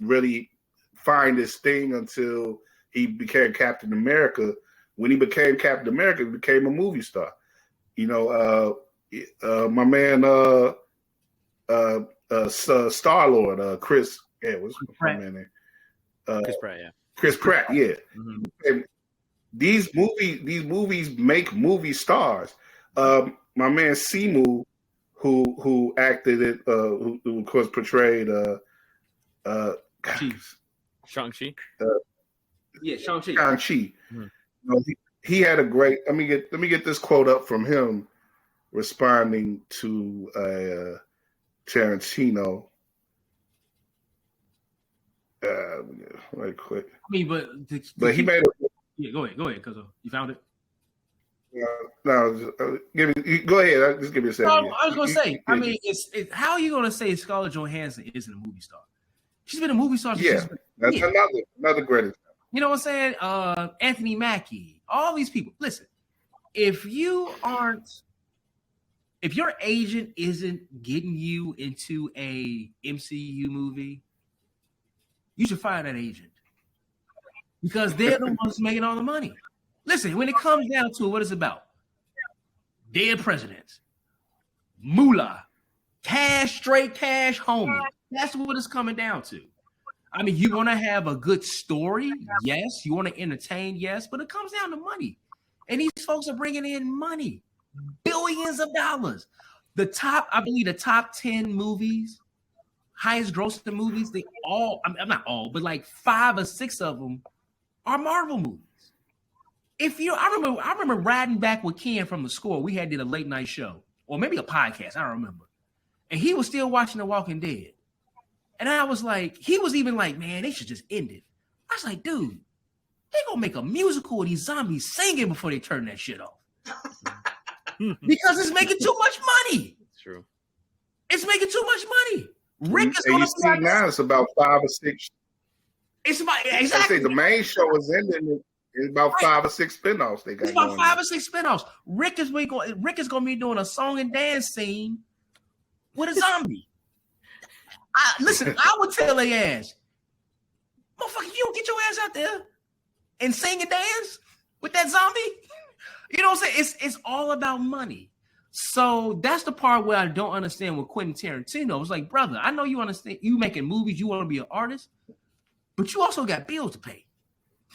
really find his thing until he became Captain America. When he became Captain America, he became a movie star. My man, Star-Lord, Chris. Yeah, what's my man name? Chris Pratt. Yeah. Chris Pratt. Yeah. Mm-hmm. And these movies make movie stars. My man Simu, who acted it, who of course portrayed Shang-Chi. Yeah, Shang-Chi. Shang-Chi. Mm-hmm. He had a great. Let me get this quote up from him, responding to Tarantino. Right quick. I mean, but he made a. Yeah, go ahead, because you found it. No, go ahead. Just give me a second. No, I was going to say. I mean, it's how are you going to say Scarlett Johansson isn't a movie star? She's been a movie star. That's another great example. You know what I'm saying? Anthony Mackie, all these people. Listen, if your agent isn't getting you into a MCU movie, you should fire that agent because they're the ones making all the money. Listen, when it comes down to it, what it's about, dead presidents, moolah, cash, straight cash, homie. That's what it's coming down to. I mean, you want to have a good story, yes. You want to entertain, yes. But it comes down to money, and these folks are bringing in money, billions of dollars. I believe the top 10 movies, highest grossing movies, they all, I'm not all, but like 5 or 6 of them are Marvel movies. I remember riding back with Ken from the Score. We did a late night show, or maybe a podcast, I don't remember. And he was still watching The Walking Dead. And I was like, he was even like, man, they should just end it. I was like, dude, they gonna make a musical of these zombies singing before they turn that shit off. Because it's making too much money. It's true. It's making too much money. Rick is going to see now it's about 5 or 6. It's about exactly. I say the main show is ending. It's about 5 or 6 spinoffs they got. It's about 5 or 6 spinoffs. Rick is going to be doing a song and dance scene with a zombie. Listen, I would tell their ass, motherfucker, if you don't get your ass out there and sing and dance with that zombie, you know what I'm saying? It's all about money. So that's the part where I don't understand with Quentin Tarantino. It's like, brother, I know you understand. You making movies, you want to be an artist, but you also got bills to pay.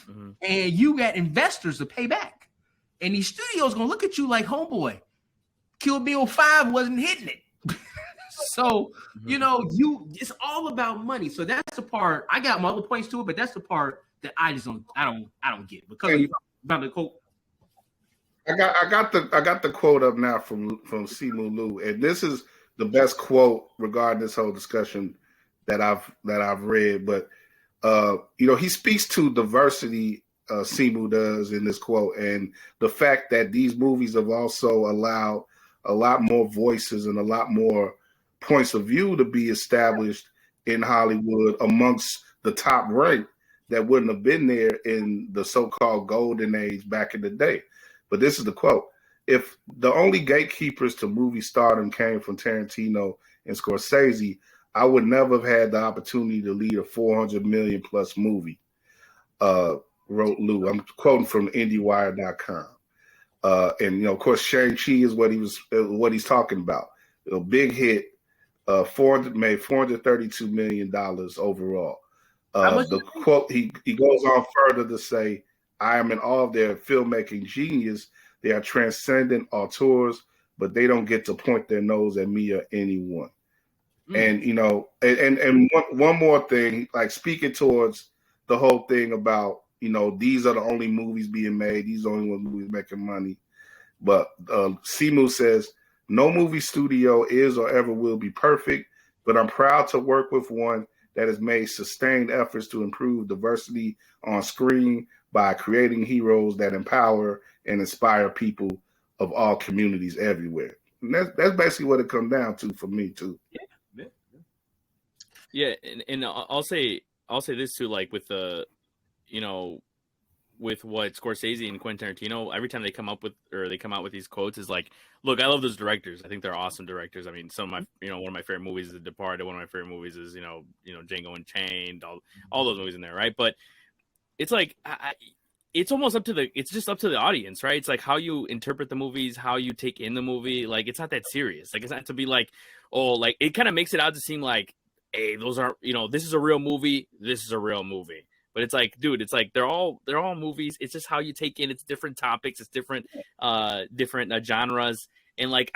Mm-hmm. And you got investors to pay back. And these studios going to look at you like, homeboy, Kill Bill 5 wasn't hitting it. So, it's all about money. So that's the part. I got my other points to it, but that's the part that I don't get because about the quote. I got the quote up now from Simu Liu, and this is the best quote regarding this whole discussion that I've read. But he speaks to diversity. Simu does in this quote, and the fact that these movies have also allowed a lot more voices and a lot more points of view to be established in Hollywood amongst the top rank that wouldn't have been there in the so-called golden age back in the day. But this is the quote. If the only gatekeepers to movie stardom came from Tarantino and Scorsese, I would never have had the opportunity to lead a 400 million plus movie, wrote Lou. I'm quoting from IndieWire.com. And of course, Shang-Chi is what he's talking about. A big hit, made $432 million overall. The quote, he goes on further to say, I am in awe of their filmmaking genius. They are transcendent auteurs, but they don't get to point their nose at me or anyone. And and one more thing, like speaking towards the whole thing about these are the only movies being made, these are the only movies making money. But Simu says no movie studio is or ever will be perfect, but I'm proud to work with one that has made sustained efforts to improve diversity on screen by creating heroes that empower and inspire people of all communities everywhere. And that's basically what it comes down to for me too. Yeah, and I'll say this too, like with the, with what Scorsese and Quentin Tarantino, every time they come out with these quotes, is like, look, I love those directors. I think they're awesome directors. I mean, some of my, one of my favorite movies is The Departed. One of my favorite movies is, Django Unchained, all those movies in there, right? But it's like, it's almost it's just up to the audience, right? It's like how you interpret the movies, how you take in the movie. Like, it's not that serious. Like, it's not to be like, oh, like, it kind of makes it out to seem like, hey, those aren't, this is a real movie. This is a real movie. But it's like, dude, it's like they're all movies. It's just how you take in. It's different topics. It's different genres. And like,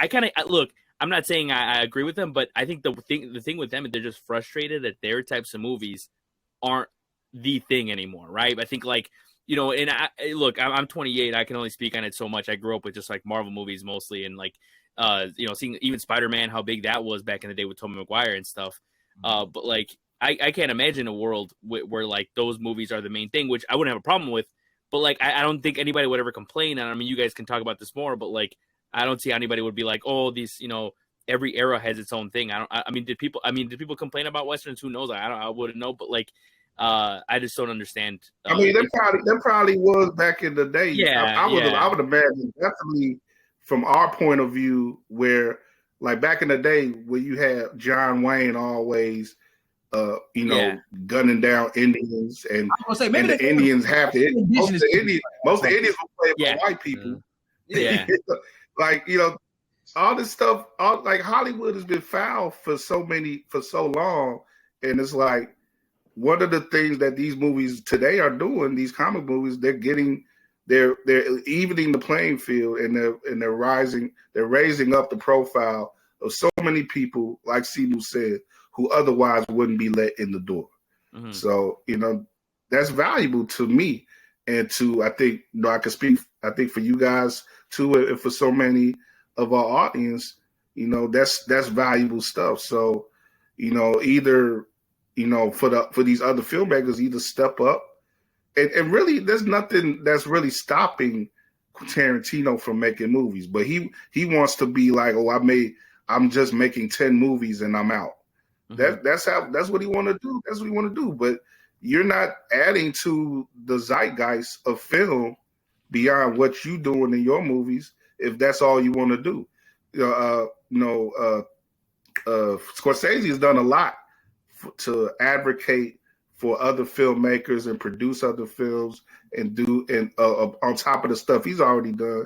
look, I'm not saying I agree with them, but I think the thing with them is they're just frustrated that their types of movies aren't the thing anymore, right? I think like, and I'm 28. I can only speak on it so much. I grew up with just like Marvel movies mostly, and like, seeing even Spider-Man, how big that was back in the day with Tobey Maguire and stuff. But like, I can't imagine a world where like those movies are the main thing, which I wouldn't have a problem with. But like, I don't think anybody would ever complain. And I mean, you guys can talk about this more, but like, I don't see how anybody would be like, oh, these, every era has its own thing. I mean, did people complain about Westerns? Who knows? I wouldn't know. But like, I just don't understand. I mean, there probably was back in the day. Yeah, I would imagine definitely from our point of view, where like back in the day when you had John Wayne always, gunning down Indians, and the Indians have to. Most of the Indians were played by white people. Yeah, like all this stuff. Like Hollywood has been foul for so long, and it's like one of the things that these movies today are doing. These comic movies, they're evening the playing field, and they're raising up the profile of so many people, like Simu said, who otherwise wouldn't be let in the door. Mm-hmm. So, that's valuable to me. And I think, I can speak, I think for you guys too, and for so many of our audience, that's valuable stuff. So, either, for these other filmmakers, either step up and really there's nothing that's really stopping Tarantino from making movies, but he wants to be like, oh, I'm just making 10 movies and I'm out. Mm-hmm. That's what he want to do. That's what he want to do. But you're not adding to the zeitgeist of film beyond what you doing in your movies if that's all you want to do. Scorsese has done a lot to advocate for other filmmakers and produce other films and on top of the stuff he's already done.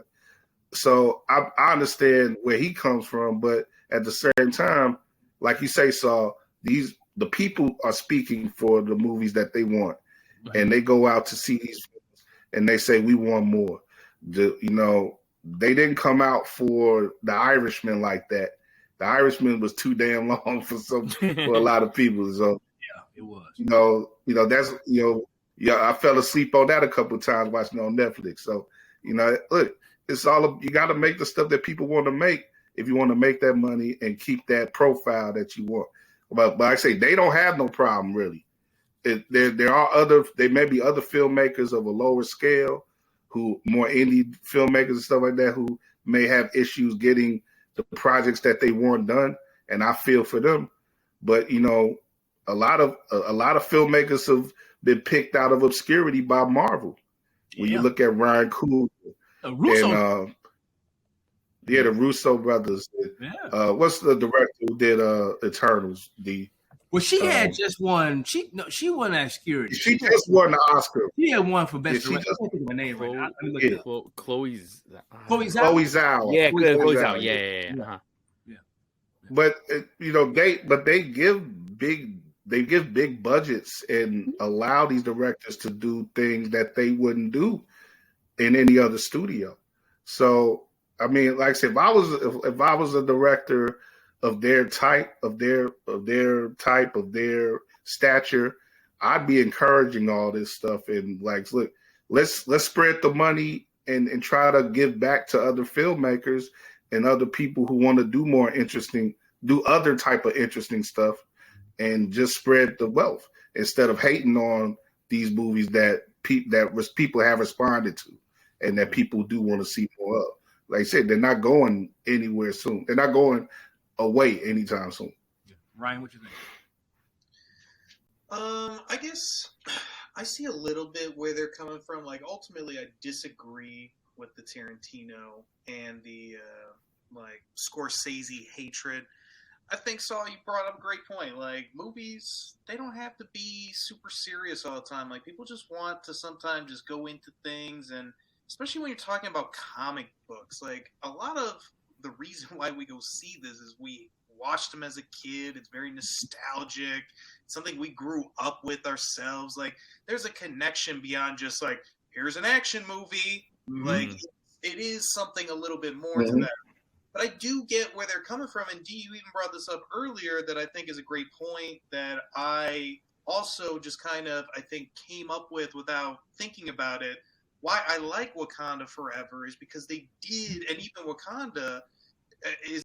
So I understand where he comes from, but at the same time, like you say, Saul, the people are speaking for the movies that they want, right. And they go out to see these films and they say we want more. They didn't come out for The Irishman like that. The Irishman was too damn long for a lot of people. So yeah, it was. I fell asleep on that a couple of times watching it on Netflix. So look, it's you got to make the stuff that people want to make if you want to make that money and keep that profile that you want. But I say they don't have no problem really. There may be other filmmakers of a lower scale, who more indie filmmakers and stuff like that, who may have issues getting the projects that they want done, and I feel for them. But a lot of filmmakers have been picked out of obscurity by Marvel. When you look at Ryan Coogler and the Russo brothers. Yeah. What's the director who did Eternals? Well, she had just won. She won obscurity. She just won the Oscar. She had won for best director. I can't think of her name right now. Chloe Chloe Zhao. Yeah, Chloe Zhao. Yeah. Uh-huh. Yeah. But they give big budgets and allow these directors to do things that they wouldn't do in any other studio. So I mean, like I said, if I was a director of their type, of their stature, I'd be encouraging all this stuff and like, look, let's spread the money and try to give back to other filmmakers and other people who want to do other type of interesting stuff, and just spread the wealth instead of hating on these movies that people have responded to and that people do want to see more of. Like I said, they're not going anywhere soon. They're not going away anytime soon. Ryan, what you think? I guess I see a little bit where they're coming from. Like, ultimately, I disagree with the Tarantino and the like Scorsese hatred. I think, Saul, you brought up a great point. Like, movies, they don't have to be super serious all the time. Like, people just want to sometimes just go into things, and especially when you're talking about comic books, like, a lot of the reason why we go see this is we watched them as a kid. It's very nostalgic. It's something we grew up with ourselves. Like, there's a connection beyond just, like, here's an action movie. Mhm. Like, it is something a little bit more to that. But I do get where they're coming from, and Dee, you even brought this up earlier that I think is a great point that I also just kind of, I think, came up with without thinking about it. Why I like Wakanda Forever is because they did, and even Wakanda is